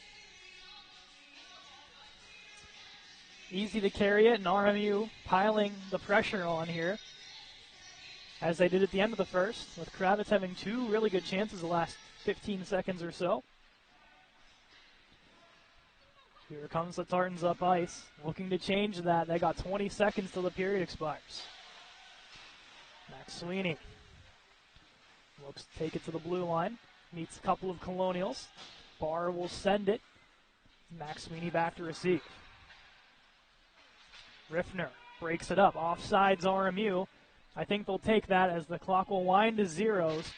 Easy to carry it, and RMU piling the pressure on here, as they did at the end of the first, with Kravitz having two really good chances the last 15 seconds or so. Here comes the Tartans up ice, looking to change that. They got 20 seconds till the period expires. Max Sweeney looks to take it to the blue line, meets a couple of Colonials. Barr will send it. Max Sweeney back to receive. Riffner breaks it up. Offsides RMU. I think they'll take that as the clock will wind to zeros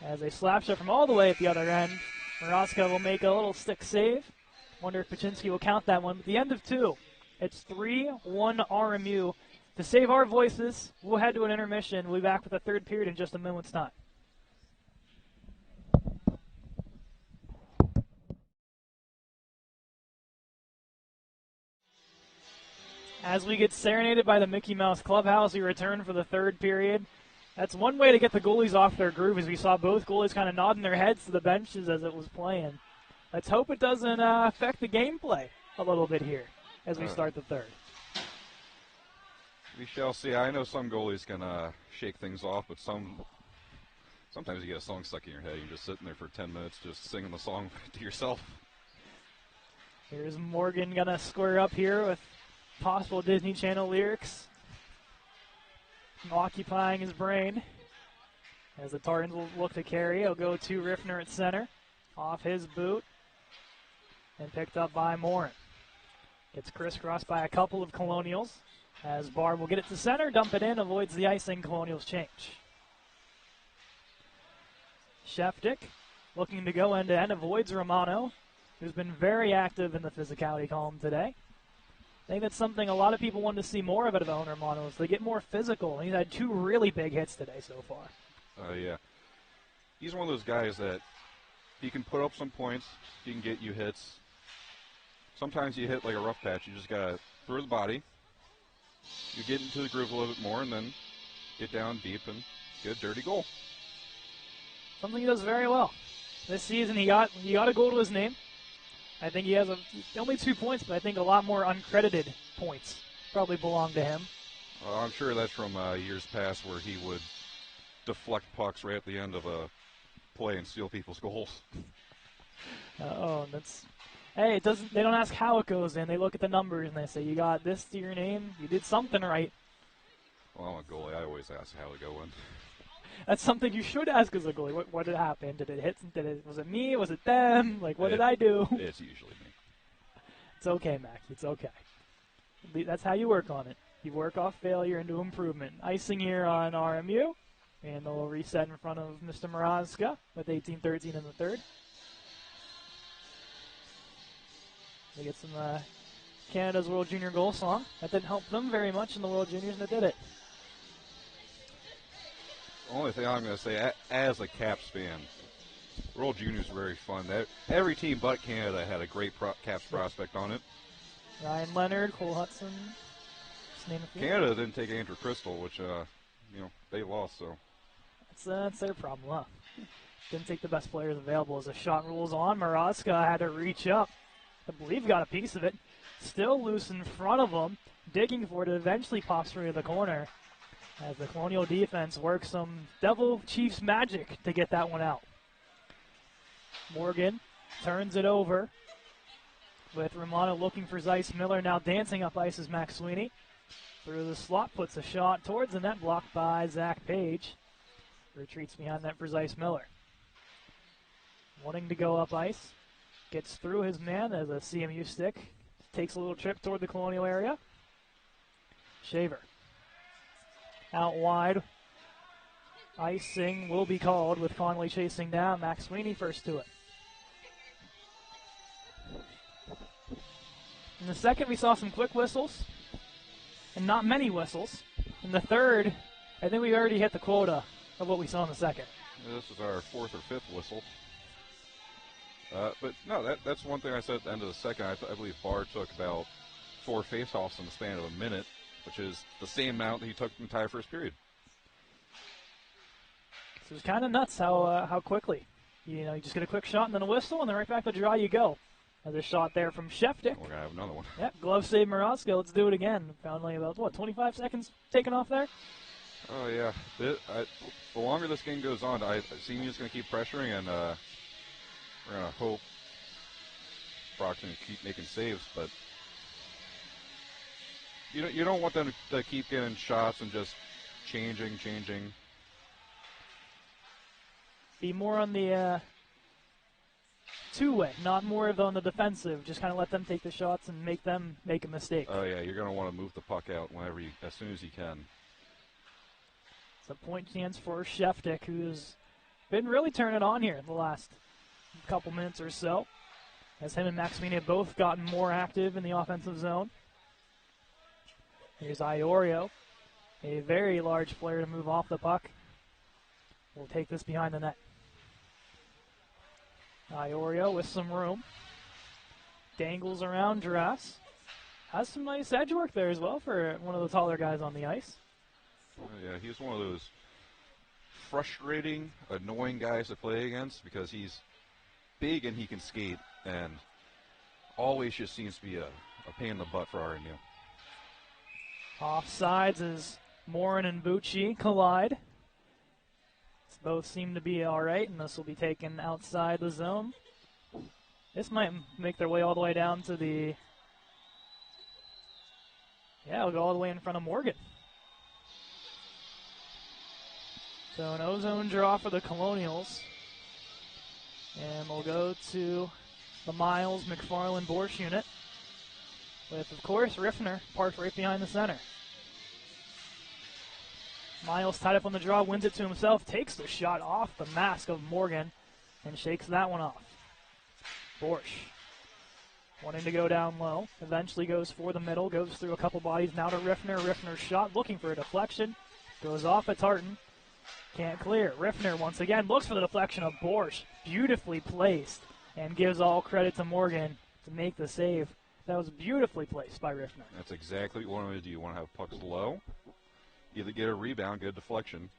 as a slap shot from all the way at the other end. Maraska will make a little stick save. Wonder if Paczynski will count that one. At the end of two, it's 3-1 RMU. To save our voices, we'll head to an intermission. We'll be back with the third period in just a minute's time. As we get serenaded by the Mickey Mouse Clubhouse, we return for the third period. That's one way to get the goalies off their groove, as we saw both goalies kind of nodding their heads to the benches as it was playing. Let's hope it doesn't affect the gameplay a little bit here as we start the third. We shall see. I know some goalies can shake things off, but sometimes you get a song stuck in your head. You're just sitting there for 10 minutes just singing the song to yourself. Here's Morgan going to square up here with possible Disney Channel lyrics occupying his brain as the Tartans will look to carry. He'll go to Riffner at center, off his boot, and picked up by Morin. Gets crisscrossed by a couple of Colonials as Barr will get it to center, dump it in, avoids the icing. Colonials change. Sheftick looking to go end-to-end, avoids Romano, who's been very active in the physicality column today. I think that's something a lot of people wanted to see more of out of Owen Romano, is they get more physical. He's had two really big hits today so far. Yeah. He's one of those guys that he can put up some points, he can get you hits. Sometimes you hit like a rough patch, you just got to throw the body. You get into the groove a little bit more and then get down deep and get a dirty goal. Something he does very well. This season he got a goal to his name. I think he has only 2 points, but I think a lot more uncredited points probably belong to him. I'm sure that's from years past where he would deflect pucks right at the end of a play and steal people's goals. Hey, it doesn't. They don't ask how it goes in. They look at the numbers and they say, "You got this to your name. You did something right." Well, I'm a goalie. I always ask how to go in. That's something you should ask as a goalie. What did happen? Did it hit? Was it me? Was it them? Like, what did I do? It's usually me. It's okay, Mac. It's okay. That's how you work on it. You work off failure into improvement. Icing here on RMU, and they'll reset in front of Mr. Mrazka with 18-13 in the third. They get some Canada's World Junior goal song. That didn't help them very much in the World Juniors, and it did it. The only thing I'm going to say, as a Caps fan, World Juniors are very fun. Every team but Canada had a great Caps prospect on it. Ryan Leonard, Cole Hudson, just name a few. Canada didn't take Andrew Crystal, which they lost. So that's their problem, huh? Didn't take the best players available as the shot rolls on. Mrazka had to reach up. I believe got a piece of it. Still loose in front of him, digging for it. Eventually pops through the corner as the Colonial defense works some Devil Chiefs magic to get that one out. Morgan turns it over with Romano looking for Zeiss Miller. Now dancing up ice is Max Sweeney. Through the slot, puts a shot towards the net, blocked by Zach Page. Retreats behind net for Zeiss Miller. Wanting to go up ice. Gets through his man as a CMU stick. Takes a little trip toward the Colonial area. Shaver. Out wide. Icing will be called with Conley chasing down. Max Sweeney first to it. In the second, we saw some quick whistles. And not many whistles. In the third, I think we already hit the quota of what we saw in the second. This is our fourth or fifth whistle. But no, that's one thing I said at the end of the second. I believe Barr took about 4 faceoffs in the span of a minute, which is the same amount that he took the entire first period. So it's kind of nuts how quickly. You just get a quick shot and then a whistle, and then right back to draw you go. Another shot there from Sheftik. We're going to have another one. Yep, glove save Moroska. Let's do it again. Found like about, 25 seconds taken off there? Oh, yeah. The longer this game goes on, CMU is going to keep pressuring, and we're going to hope Brock's going to keep making saves. But you don't want them to keep getting shots and just changing. Be more on the two-way, not more of on the defensive. Just kind of let them take the shots and make them make a mistake. Oh, yeah, you're going to want to move the puck out as soon as you can. It's a point chance for Sheftik, who's been really turning on here in the last couple minutes or so, as him and Maximini have both gotten more active in the offensive zone. Here's Iorio, a very large player to move off the puck. We'll take this behind the net. Iorio with some room. Dangles around Duras. Has some nice edge work there as well for one of the taller guys on the ice. Oh, yeah, he's one of those frustrating, annoying guys to play against because he's big and he can skate, and always just seems to be a pain in the butt for RMU. Offsides as Morin and Bucci collide. Both seem to be all right, and this will be taken outside the zone. This might make their way all the way down to the... Yeah, it'll go all the way in front of Morgan. So an O-zone draw for the Colonials. And we'll go to the Miles McFarland Borsch unit with, of course, Riffner parked right behind the center. Miles tied up on the draw, wins it to himself, takes the shot off the mask of Morgan, and shakes that one off. Borsch wanting to go down low, eventually goes for the middle, goes through a couple bodies, now to Riffner. Riffner's shot, looking for a deflection, goes off at Tartan, can't clear. Riffner once again looks for the deflection of Borsch, beautifully placed, and gives all credit to Morgan to make the save. That was beautifully placed by Riffner. That's exactly what you want to do. You want to have pucks low, either get a rebound, get a deflection,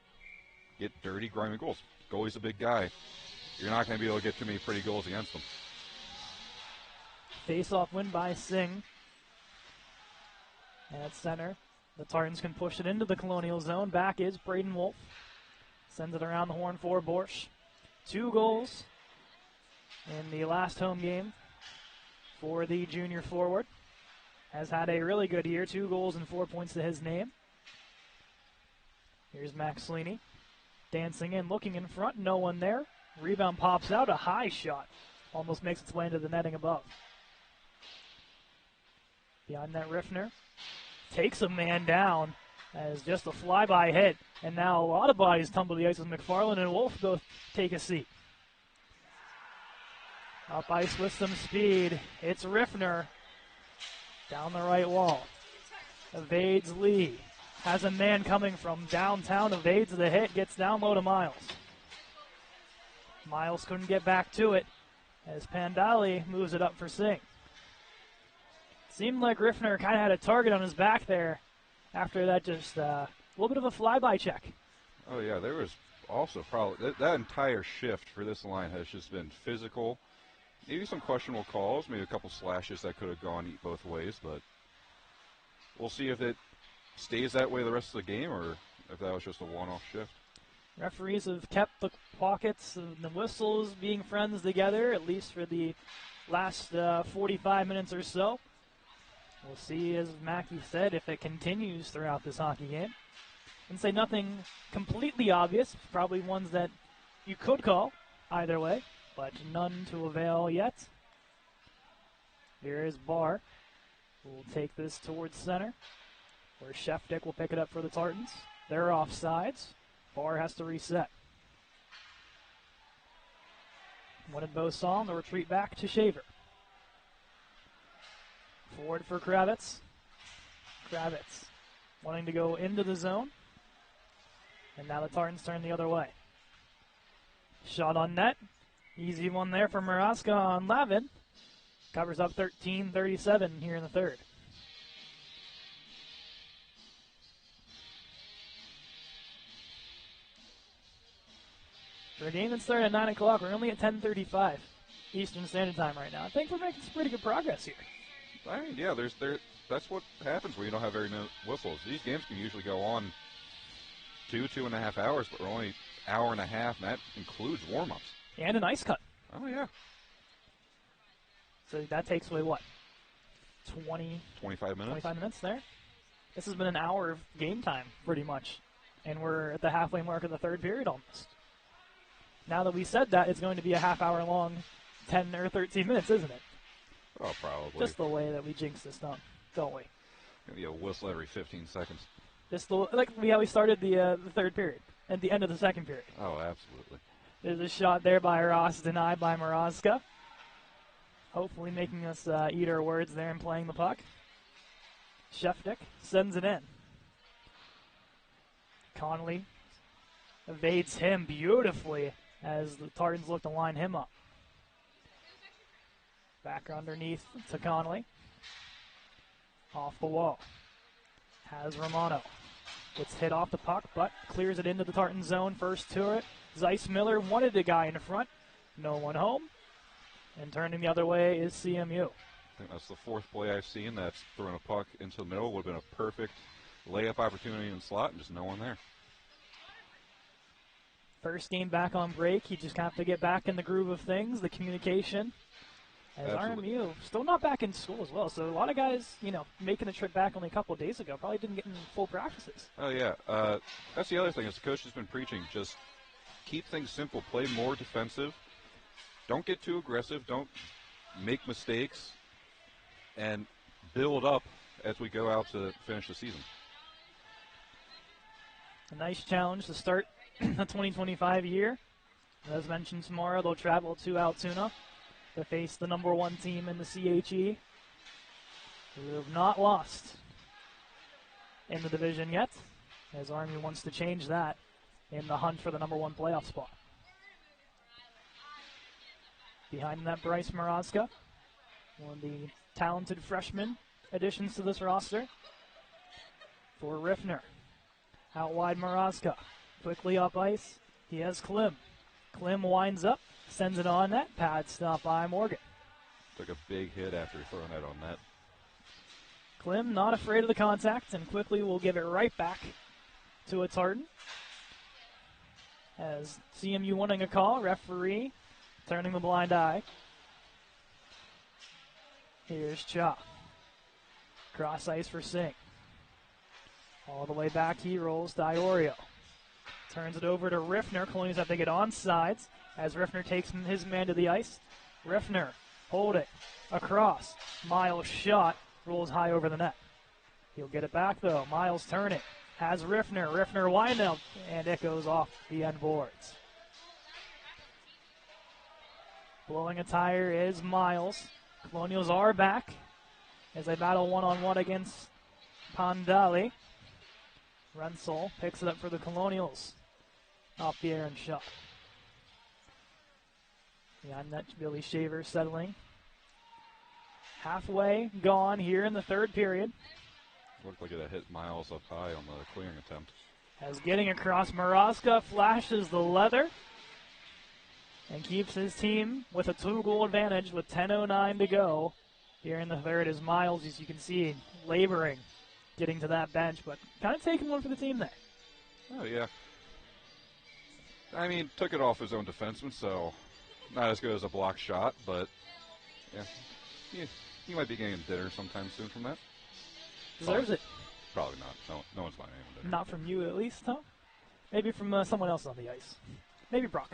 get dirty, grimy goals. Goalie's a big guy. You're not going to be able to get too many pretty goals against him. Face-off win by Singh. At center, the Tartans can push it into the Colonial zone. Back is Braden Wolf. Sends it around the horn for Borsch. 2 goals in the last home game for the junior forward. Has had a really good year. 2 goals and 4 points to his name. Here's Max Sweeney dancing in, looking in front, no one there. Rebound pops out, a high shot. Almost makes its way into the netting above. Behind that, Riffner takes a man down as just a flyby hit. And now a lot of bodies tumble to the ice as McFarland and Wolf both take a seat. Up ice with some speed. It's Riffner down the right wall. Evades Lee. Has a man coming from downtown, evades the hit, gets down low to Miles. Miles couldn't get back to it as Pandali moves it up for Singh. Seemed like Riffner kind of had a target on his back there after that, just a little bit of a flyby check. Oh, yeah, there was also probably that entire shift for this line has just been physical. Maybe some questionable calls, maybe a couple slashes that could have gone both ways, but we'll see if it stays that way the rest of the game or if that was just a one-off shift. Referees have kept the pockets and the whistles being friends together, at least for the last 45 minutes or so. We'll see, as Mackey said, if it continues throughout this hockey game. And say nothing completely obvious, probably ones that you could call either way, but none to avail yet. Here is Barr, who will take this towards center, where Sheftik will pick it up for the Tartans. They're offsides. Barr has to reset. One at Boson, the retreat back to Shaver. Forward for Kravitz. Kravitz wanting to go into the zone. And now the Tartans turn the other way. Shot on net. Easy one there for Maraska on Lavin. Covers up 13-37 here in the third. For a game that started at 9 o'clock, we're only at 10:35 Eastern Standard Time right now. I think we're making some pretty good progress here. I mean, yeah, that's what happens when you don't have very many whistles. These games can usually go on 2.5 hours, but we're only an hour and a half, and that includes warm-ups. And an ice cut. Oh, yeah. So that takes away what? 25 minutes? 25 minutes there. This has been an hour of game time, pretty much. And we're at the halfway mark of the third period almost. Now that we said that, it's going to be a half-hour long 10 or 13 minutes, isn't it? Oh, probably. Just the way that we jinx this, don't we? Maybe a whistle every 15 seconds. Just like how we started the third period, at the end of the second period. Oh, absolutely. There's a shot there by Ross, denied by Moroska. Hopefully making us eat our words there and playing the puck. Shefdick sends it in. Connolly evades him beautifully as the Tartans look to line him up. Back underneath to Connolly. Off the wall. Has Romano. Gets hit off the puck, but clears it into the Tartan zone. First to it. Zeiss Miller wanted a guy in front. No one home. And turning the other way is CMU. I think that's the fourth play I've seen that's thrown a puck into the middle. Would have been a perfect layup opportunity in the slot, and just no one there. First game back on break. You just have to get back in the groove of things, the communication. As Absolutely. RMU still not back in school as well. So a lot of guys, making the trip back only a couple of days ago probably didn't get in full practices. Oh, yeah. That's the other thing is the coach has been preaching. Just keep things simple. Play more defensive. Don't get too aggressive. Don't make mistakes. And build up as we go out to finish the season. A nice challenge to start the 2025 year. As mentioned, tomorrow they'll travel to Altoona to face the number one team in the CHE, who have not lost in the division yet, as Army wants to change that in the hunt for the number one playoff spot. Behind that, Bryce Moroska, one of the talented freshman additions to this roster. For Riffner, out wide Moroska, quickly up ice, he has Klim. Klim winds up, sends it on net, pad stop by Morgan. Took a big hit after throwing that on net. Klim not afraid of the contact and quickly will give it right back to a Tartan. As CMU wanting a call, referee turning the blind eye. Here's Cha. Cross ice for Singh. All the way back he rolls to Iorio. Turns it over to Riffner. Colonials have to get on sides as Riffner takes his man to the ice. Riffner holding across. Miles shot. Rolls high over the net. He'll get it back though. Miles turning. Has Riffner. Riffner wind up. And it goes off the end boards. Blowing a tire is Miles. Colonials are back as they battle one-on-one against Pandali. Rensel picks it up for the Colonials. Off the air and shot. Behind that, Billy Shaver settling. Halfway gone here in the third period. Looked like it had hit Miles up high on the clearing attempt. As getting across, Moroska flashes the leather and keeps his team with a 2-goal advantage with 10:09 to go. Here in the third is Miles, as you can see, laboring, getting to that bench, but kind of taking one for the team there. Oh, yeah. I mean, took it off his own defenseman, so not as good as a block shot, but yeah, he might be getting dinner sometime soon from that. Deserves it. Probably not. No one's buying him dinner. Not from you, at least, huh? Maybe from someone else on the ice. Maybe Brock.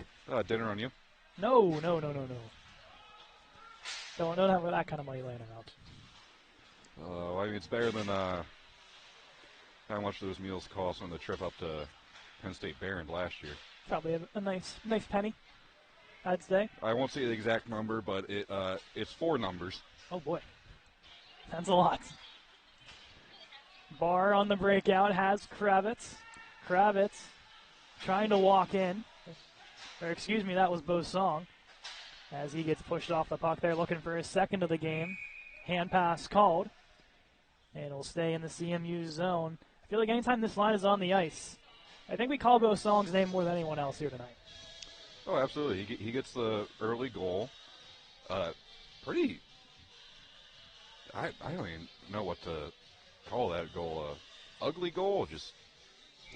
Dinner on you? No. Don't have that kind of money laying around. I mean, it's better than how much those meals cost on the trip up to Penn State Barron last year. Probably a nice penny, I'd say. I won't say the exact number, but it's 4 numbers. Oh, boy. That's a lot. Barr on the breakout has Kravitz. Kravitz trying to walk in. Or excuse me, that was Bo's song. As he gets pushed off the puck there, looking for his second of the game. Hand pass called. And it'll stay in the CMU zone. I feel like anytime this line is on the ice, I think we call Bo Song's name more than anyone else here tonight. Oh, absolutely. He gets the early goal. Pretty. I don't even know what to call that goal. Ugly goal, just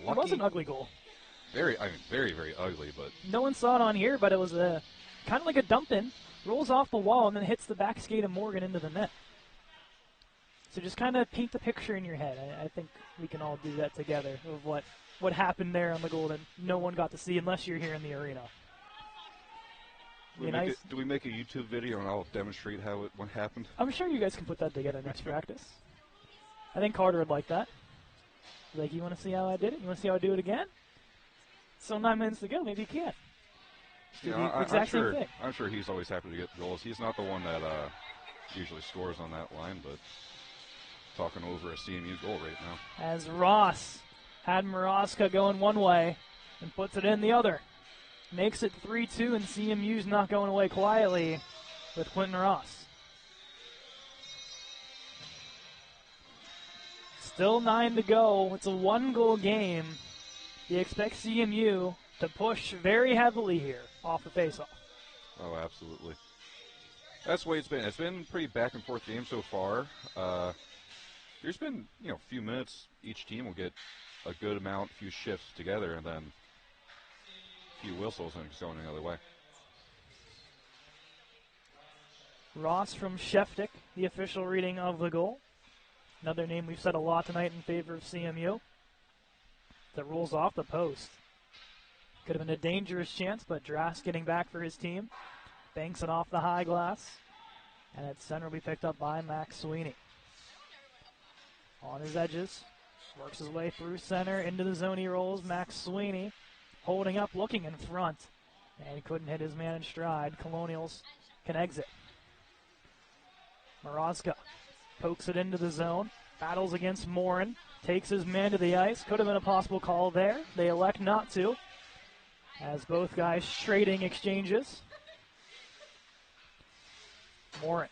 lucky. It was an ugly goal. Very, very ugly. But no one saw it on here, but it was kind of like a dump in. Rolls off the wall and then hits the back skate of Morgan into the net. So just kind of paint the picture in your head. I think we can all do that together of what happened there on the goal that no one got to see unless you're here in the arena. Do we make a YouTube video and I'll demonstrate how what happened? I'm sure you guys can put that together next practice. I think Carter would like that. Like, you want to see how I did it? You want to see how I do it again? So 9 minutes to go, maybe you can. I'm sure he's always happy to get goals. He's not the one that usually scores on that line, but talking over a CMU goal right now. As Ross had Moroska going one way and puts it in the other. Makes it 3-2, and CMU's not going away quietly with Quentin Ross. Still 9 to go. It's a one-goal game. You expect CMU to push very heavily here off the faceoff. Oh, absolutely. That's the way it's been. It's been a pretty back-and-forth game so far. There's been, a few minutes. Each team will get a good amount, a few shifts together, and then a few whistles and it's going another way. Ross from Sheftick, the official reading of the goal. Another name we've said a lot tonight in favor of CMU. That rolls off the post. Could have been a dangerous chance, but Drass getting back for his team. Banks it off the high glass. And at center will be picked up by Max Sweeney. On his edges. Works his way through center. Into the zone he rolls. Max Sweeney holding up, looking in front. And he couldn't hit his man in stride. Colonials can exit. Moroska pokes it into the zone. Battles against Morin. Takes his man to the ice. Could have been a possible call there. They elect not to. As both guys trading exchanges. Morin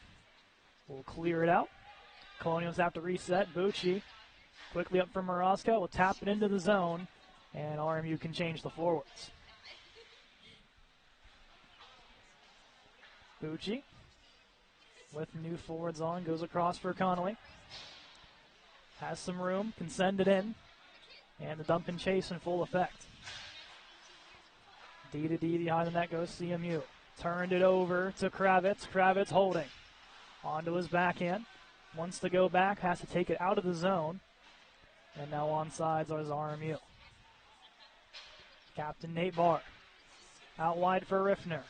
will clear it out. Colonials have to reset. Bucci quickly up from Moroska. Will tap it into the zone. And RMU can change the forwards. Bucci with new forwards on. Goes across for Connolly. Has some room. Can send it in. And the dump and chase in full effect. D to D behind the net goes CMU. Turned it over to Kravitz. Kravitz holding. Onto his backhand. Wants to go back. Has to take it out of the zone. And now on sides is RMU. Captain Nate Barr. Out wide for Riffner.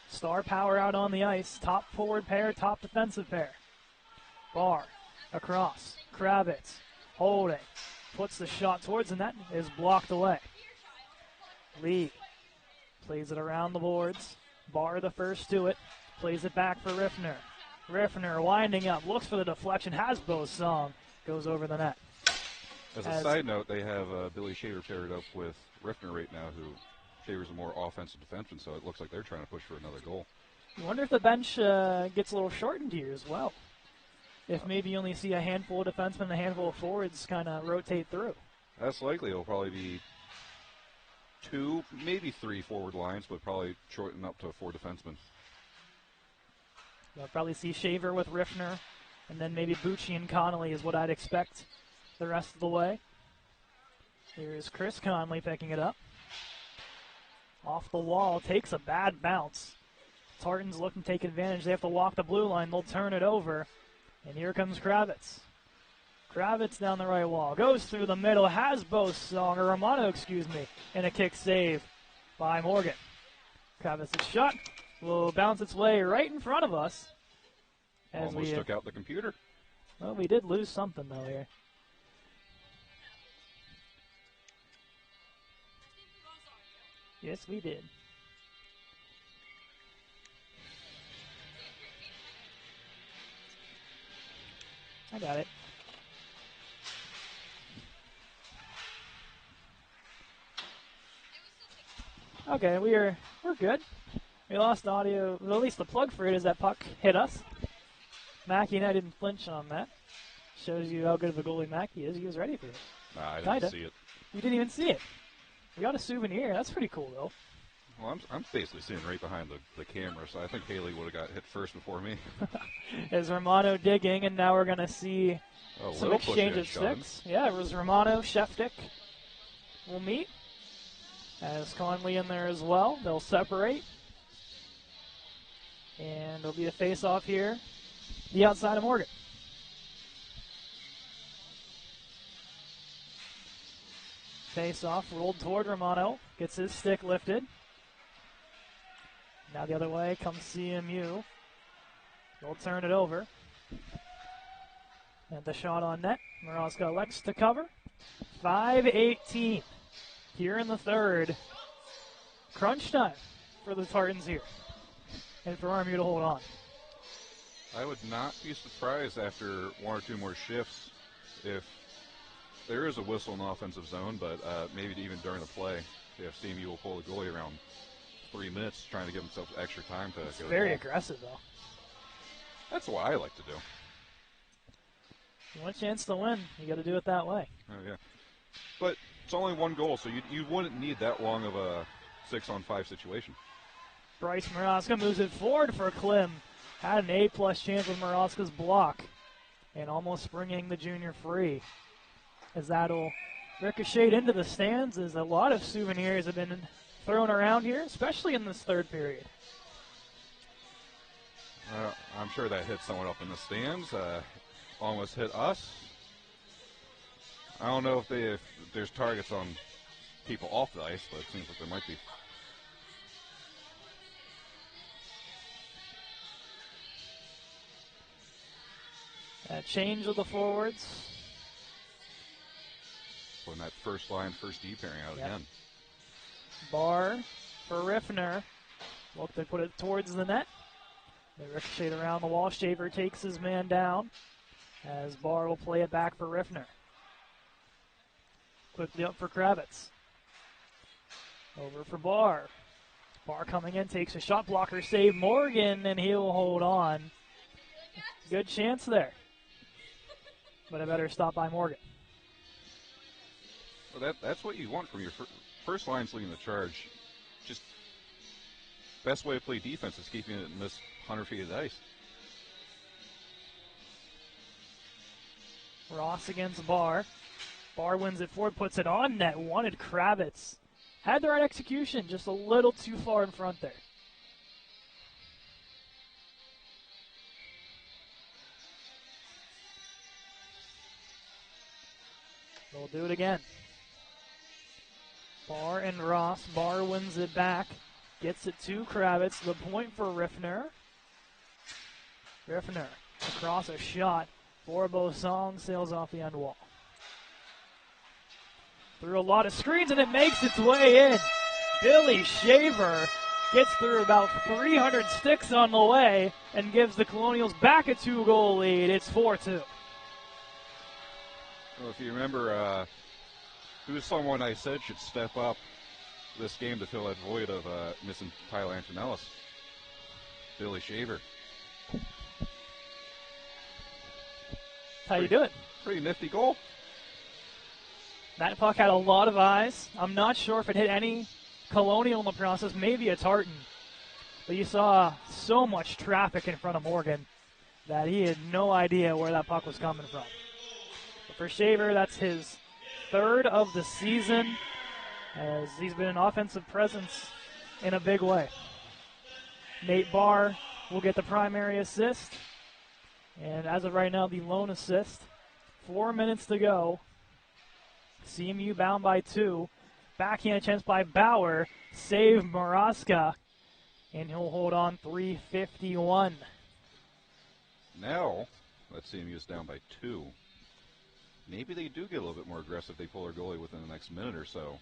Star power out on the ice. Top forward pair, top defensive pair. Barr across. Kravitz holding. Puts the shot towards the net. Is blocked away. Lee plays it around the boards. Barr the first to it. Plays it back for Riffner. Riffner winding up. Looks for the deflection. Has Bo's song. Goes over the net. As a side note, they have Billy Shaver paired up with Riffner right now, who Shaver's a more offensive defenseman, so it looks like they're trying to push for another goal. I wonder if the bench gets a little shortened here as well. If maybe you only see a handful of defensemen and a handful of forwards kind of rotate through. That's likely. It'll probably be 2, maybe 3 forward lines, but probably shorten up to 4 defensemen. You'll probably see Shaver with Riffner, and then maybe Bucci and Connolly is what I'd expect the rest of the way. Here's Chris Conley picking it up. Off the wall, takes a bad bounce. Tartan's looking to take advantage. They have to walk the blue line. They'll turn it over. And here comes Kravitz. Kravitz down the right wall. Goes through the middle. Has Romano, and a kick save by Morgan. Kravitz's shot will bounce its way right in front of us. As Almost took out the computer. Well, we did lose something, though, here. Yes, we did. I got it. Okay, we're good. We lost audio. Well, at least the plug for it is that puck hit us. Mackey and I didn't flinch on that. Shows you how good of a goalie Mackey is. He was ready for it. Nah, I didn't see it. You didn't even see it. We got a souvenir. That's pretty cool, though. Well, I'm basically sitting right behind the camera, so I think Haley would have got hit first before me. Is Romano digging, and now we're going to see some exchange of sticks. Yeah, it was Romano, Sheftik will meet. As Conley in there as well. They'll separate. And there'll be a face-off here. The outside of Morgan. Face-off rolled toward Romano. Gets his stick lifted. Now the other way comes CMU. They'll turn it over. And the shot on net. Moroska elects to cover. 5:18 here in the third. Crunch time for the Tartans here. And for RMU to hold on. I would not be surprised after one or two more shifts if there is a whistle in the offensive zone, but maybe even during the play, if CMU will pull the goalie around 3 minutes, trying to give themselves extra time to it's go. Very aggressive, though. That's what I like to do. You want a chance to win, you got to do it that way. Oh, yeah. But it's only one goal, so you wouldn't need that long of a 6-on-5 situation. Bryce Moroska moves it forward for Klim. Had an A-plus chance with Moroska's block. And almost springing the junior free. As that'll ricochet into the stands, as a lot of souvenirs have been thrown around here, especially in this third period. I'm sure that hit someone up in the stands. Almost hit us. I don't know if there's targets on people off the ice, but it seems like there might be. Change of the forwards. Putting that first line, first D pairing out again. Barr for Riffner. Look, they put it towards the net. They ricochet around the wall. Shaver takes his man down as Barr will play it back for Riffner. Quickly up for Kravitz. Over for Barr. Barr coming in, takes a shot blocker save. Morgan, and he'll hold on. Good chance there. But a better stop by Morgan. Well, that's what you want from your first line's leading the charge. Just best way to play defense is keeping it in this 100 feet of ice. Ross against Barr. Barr wins it forward, puts it on net. Wanted Kravitz. Had the right execution, just a little too far in front there. They'll do it again. Barr and Ross. Barr wins it back. Gets it to Kravitz. The point for Riffner. Riffner across a shot for Bosong. Sails off the end wall. Through a lot of screens, and it makes its way in. Billy Shaver gets through about 300 sticks on the way and gives the Colonials back a 2-goal lead. It's 4-2. Well, if you remember, who's someone I said should step up this game to fill that void of missing Tyler Antonellis? Billy Shaver. How you doing? Pretty nifty goal. That puck had a lot of eyes. I'm not sure if it hit any Colonial in the process, maybe a Tartan. But you saw so much traffic in front of Morgan that he had no idea where that puck was coming from. But for Shaver, that's his third of the season, as he's been an offensive presence in a big way. Nate Barr will get the primary assist. And as of right now, the lone assist. 4 minutes to go. CMU bound by 2. Backhand chance by Bauer. Save Moroska. And he'll hold on 3:51. Now, let's see, CMU is down by 2. Maybe they do get a little bit more aggressive. They pull their goalie within the next minute or so.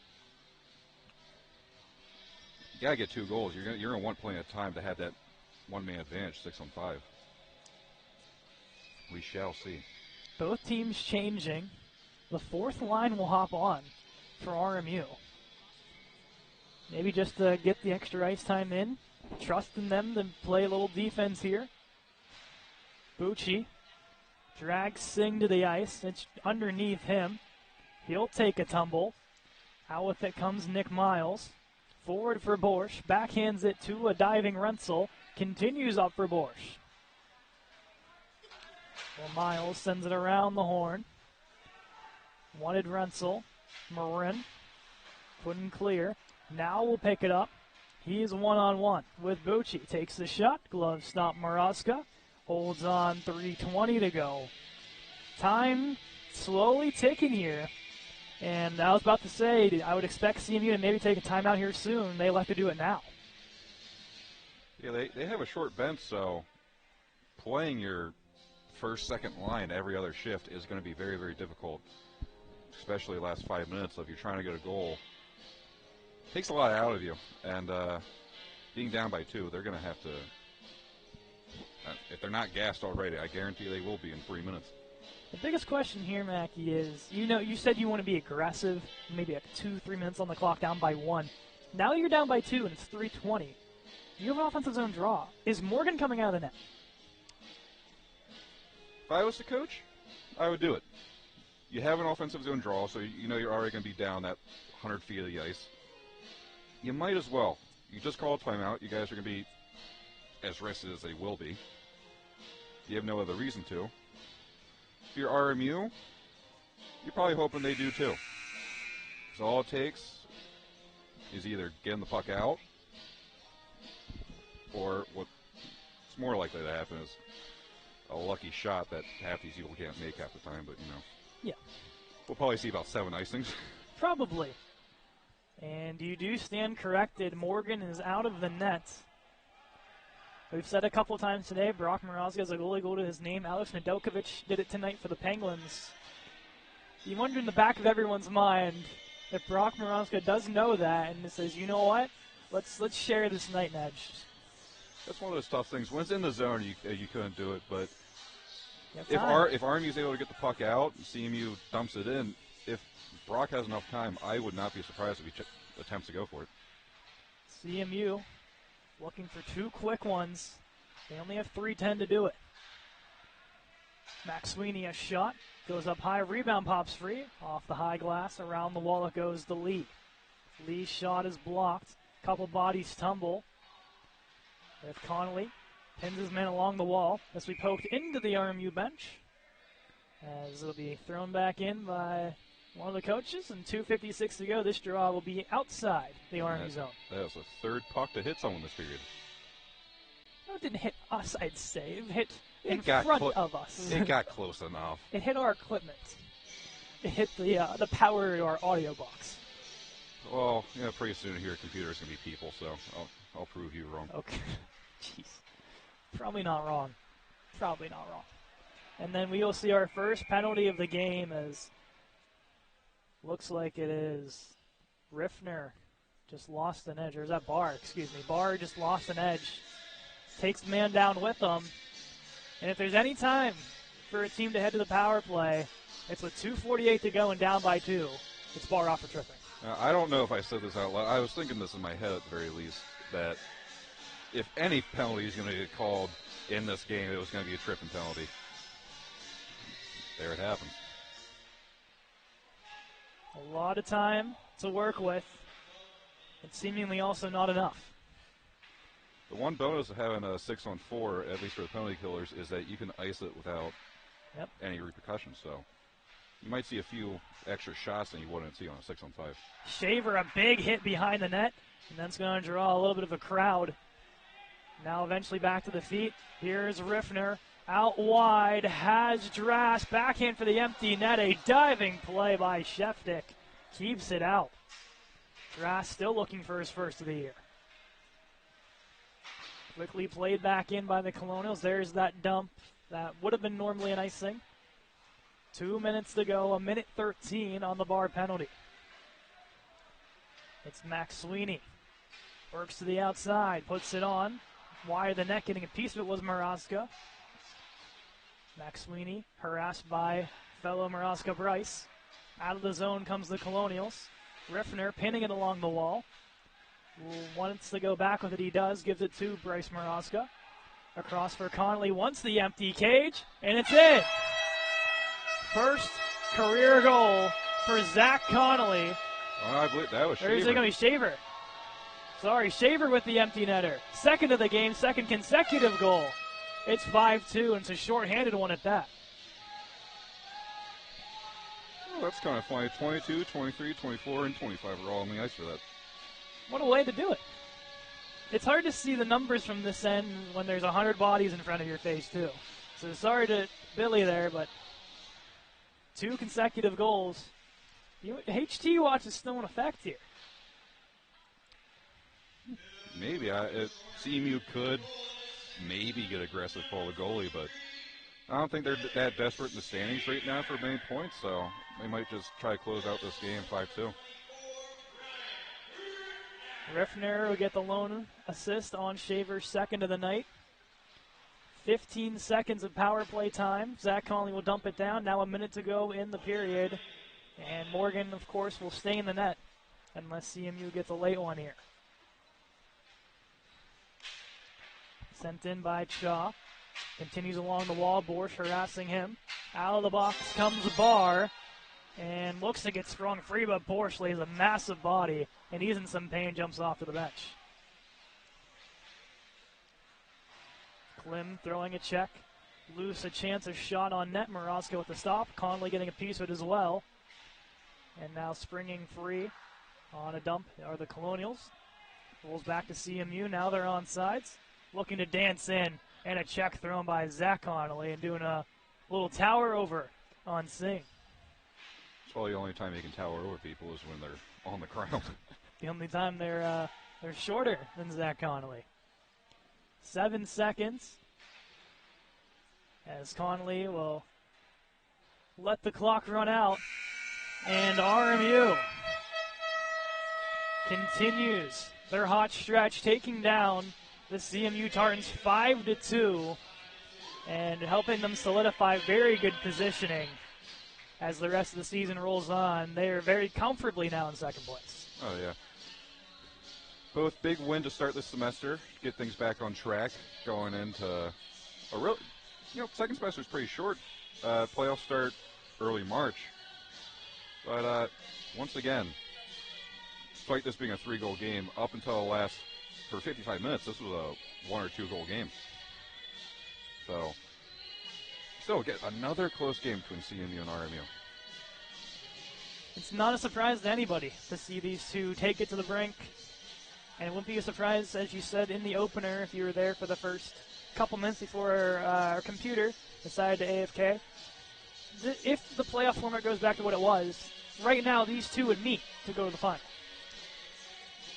You got to get 2 goals. You're going to want plenty of time to have that one-man advantage, 6-on-5. We shall see. Both teams changing. The fourth line will hop on for RMU. Maybe just to get the extra ice time in. Trusting them to play a little defense here. Bucci drags Singh to the ice. It's underneath him. He'll take a tumble. Out with it comes Nick Miles. Forward for Borsch. Backhands it to a diving Rensel. Continues up for Borsch. Well, Miles sends it around the horn. Wanted Rensel. Marin. Couldn't clear. Now we'll pick it up. He's one-on-one with Bucci. Takes the shot. Glove stop Maraska. Holds on, 3:20 to go. Time slowly ticking here. And I was about to say, I would expect CMU to maybe take a timeout here soon. They like to do it now. Yeah, they have a short bench, so playing your first, second line every other shift is going to be very, very difficult, especially the last 5 minutes. So if you're trying to get a goal, it takes a lot out of you. And being down by 2, they're going to have to, if they're not gassed already, I guarantee they will be in 3 minutes. The biggest question here, Mackie, is, you said you want to be aggressive, maybe at 2-3 minutes on the clock, down by 1. Now you're down by 2 and it's 3:20. You have an offensive zone draw. Is Morgan coming out of the net? If I was the coach, I would do it. You have an offensive zone draw, so you know you're already going to be down that 100 feet of the ice. You might as well. You just call a timeout. You guys are going to be as rested as they will be. You have no other reason to. If you're RMU, you're probably hoping they do too. So all it takes is either getting the puck out, or what's more likely to happen is a lucky shot that half these people can't make half the time, but Yeah. We'll probably see about 7 icings. Probably. And you do stand corrected. Morgan is out of the net. We've said a couple times today, Brock Mrazga has a goalie goal to his name. Alex Nedeljkovic did it tonight for the Penguins. You wonder in the back of everyone's mind if Brock Mrazga does know that and says, you know what, let's share this night, Nedge. That's one of those tough things. When it's in the zone, you couldn't do it, but if Army's able to get the puck out, CMU dumps it in, if Brock has enough time, I would not be surprised if he attempts to go for it. CMU looking for 2 quick ones. They only have 3:10 to do it. Max Sweeney, a shot. Goes up high. Rebound pops free. Off the high glass. Around the wall it goes to Lee. Lee's shot is blocked. Couple bodies tumble. With Connolly. Pins his man along the wall. This will be poked into the RMU bench. As it'll be thrown back in by one of the coaches, and 2:56 to go. This draw will be outside the RMU zone. That was the third puck to hit someone this period. No, it didn't hit us, I'd say. It hit in got front of us. It got close enough. It hit our equipment. It hit the power to our audio box. Well, pretty soon here, computers can be people, so I'll prove you wrong. Okay. Jeez. Probably not wrong. Probably not wrong. And then we will see our first penalty of the game as looks like it is Riffner just lost an edge. Or is that Barr? Excuse me. Barr just lost an edge. Takes the man down with him. And if there's any time for a team to head to the power play, it's with 2:48 to go and down by 2. It's Barr off for tripping. I don't know if I said this out loud. I was thinking this in my head at the very least, that if any penalty is going to get called in this game, it was going to be a tripping penalty. There it happens. A lot of time to work with, and seemingly also not enough. The one bonus of having a 6-on-4, at least for the penalty killers, is that you can ice it without any repercussions. So you might see a few extra shots than you wouldn't see on a 6-on-5. Shaver, a big hit behind the net, and that's going to draw a little bit of a crowd. Now eventually back to the feet. Here's Riffner. Out wide, has Drass. Backhand for the empty net. A diving play by Sheftick. Keeps it out. Drass still looking for his first of the year. Quickly played back in by the Colonials. There's that dump. That would have been normally an icing. 2 minutes to go. 1:13 on the Barr penalty. It's Max Sweeney. Works to the outside. Puts it on. Wide of the net. Getting a piece of it was Maraska. Max Sweeney harassed by fellow Maraska Bryce. Out of the zone comes the Colonials. Riffner pinning it along the wall. wants to go back with it. He does. Gives it to Bryce Maraska. Across for Connolly. Wants the empty cage, and it's in. First career goal for Zach Connolly. Well, I believe that was Or is it going to be Shaver? Sorry, Shaver with the empty netter. Second of the game, second consecutive goal. It's 5-2, and it's a shorthanded one at that. Well, that's kind of funny. 22, 23, 24, and 25 are all on the ice for that. What a way to do it. It's hard to see the numbers from this end when there's 100 bodies in front of your face, too. So sorry to Billy there, but 2 consecutive goals. HT watch is still in effect here. Maybe. CMU could maybe get aggressive, pull the goalie, but I don't think they're that desperate in the standings right now for many points, so they might just try to close out this game 5-2. Riffner will get the lone assist on Shaver's second of the night. 15 seconds of power play time. Zach Connolly will dump it down. Now a minute to go in the period. And Morgan, of course, will stay in the net unless CMU gets a late one here. Sent in by Shaw. Continues along the wall. Borsch harassing him. Out of the box comes Barr. And looks to get strong free, but Borsch lays a massive body. And he's in some pain, jumps off to the bench. Klim throwing a check. Loose, a chance of shot on net. Maraska with the stop. Connolly getting a piece of it as well. And now springing free on a dump are the Colonials. Rolls back to CMU. Now they're on sides. Looking to dance in. And a check thrown by Zach Connolly and doing a little tower over on Singh. Well, the only time you can tower over people is when they're on the ground. The only time they're shorter than Zach Connolly. 7 seconds as Connolly will let the clock run out. And RMU continues their hot stretch, taking down the CMU Tartans 5-2 and helping them solidify very good positioning as the rest of the season rolls on. They are very comfortably now in second place. Oh, yeah. Both big win to start this semester, get things back on track, going into a real, second semester is pretty short. Playoffs start early March. But once again, despite this being a 3-goal game, up until for 55 minutes, this was a 1 or 2 goal game. So, still get another close game between CMU and RMU. It's not a surprise to anybody to see these two take it to the brink. And it wouldn't be a surprise, as you said in the opener, if you were there for the first couple minutes before our computer decided to AFK. If the playoff format goes back to what it was, right now these two would meet to go to the final.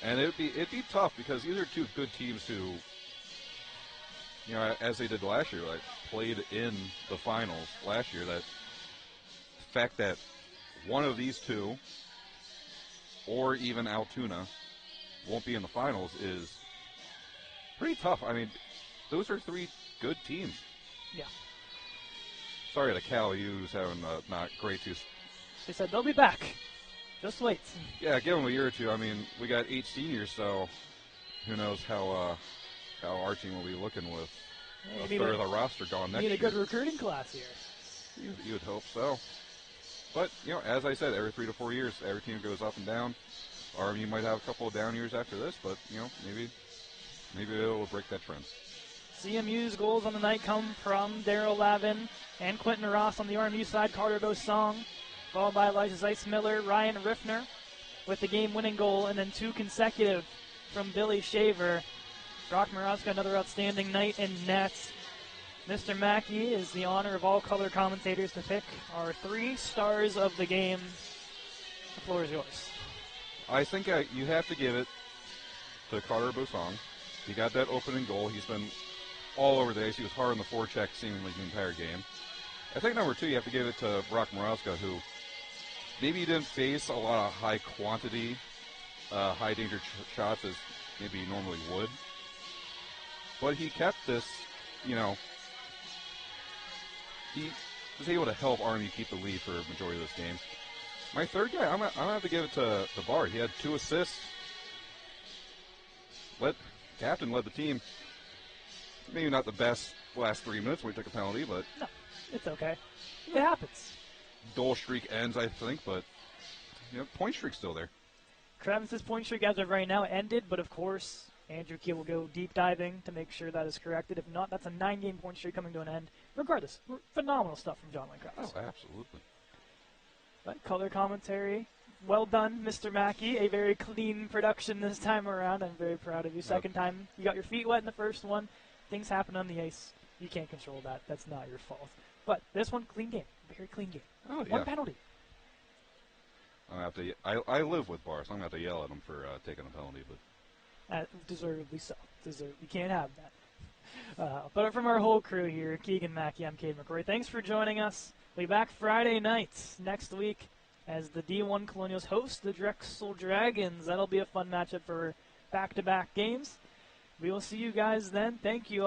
And it'd be tough because these are two good teams who, as they did last year, played in the finals last year. That the fact that one of these two, or even Altoona, won't be in the finals is pretty tough. I mean, those are 3 good teams. Yeah. Sorry to Cal U's having not great two. They said they'll be back. Just wait. Yeah, give them a year or two. I mean, we got 8 seniors, so who knows how our team will be looking with a third of the roster gone next year. Need a good recruiting class here. You would hope so. But, as I said, every 3 to 4 years, every team goes up and down. RMU might have a couple of down years after this, but, maybe it will break that trend. CMU's goals on the night come from Daryl Lavin and Quentin Ross on the RMU side. Carter Bosong, followed by Elijah Zeitz-Miller, Ryan Riffner with the game-winning goal, and then 2 consecutive from Billy Shaver. Brock Maraska, another outstanding night in net. Mr. Mackey is the honor of all color commentators to pick our 3 stars of the game. The floor is yours. I think you have to give it to Carter Bosong. He got that opening goal. He's been all over the ice. He was hard on the forecheck seemingly the entire game. I think number 2, you have to give it to Brock Maraska, who maybe didn't face a lot of high quantity, high danger shots as maybe he normally would. But he kept this, he was able to help RMU keep the lead for a majority of this game. My third guy, I'm going to have to give it to Bard. He had 2 assists. Captain led the team. Maybe not the best last 3 minutes when we took a penalty, but No, it's okay. It happens. goal streak ends, I think, but point streak's still there. Travis's point streak as of right now ended, but of course, Andrew Keel will go deep diving to make sure that is corrected. If not, that's a 9-game point streak coming to an end. Regardless, phenomenal stuff from John Wayne Krause. Oh, absolutely. But color commentary, well done, Mr. Mackey. A very clean production this time around. I'm very proud of you. Second time, you got your feet wet in the first one. Things happen on the ice. You can't control that. That's not your fault. But this one, clean game. Very clean game. Oh, yeah. One penalty. I live with Bar, so I'm going to have to yell at him for taking a penalty. But Deservedly so. You can't have that. But from our whole crew here, Keegan Mackey, I'm Cade McCrory. Thanks for joining us. We'll be back Friday night next week as the D1 Colonials host the Drexel Dragons. That'll be a fun matchup for back-to-back games. We will see you guys then. Thank you all.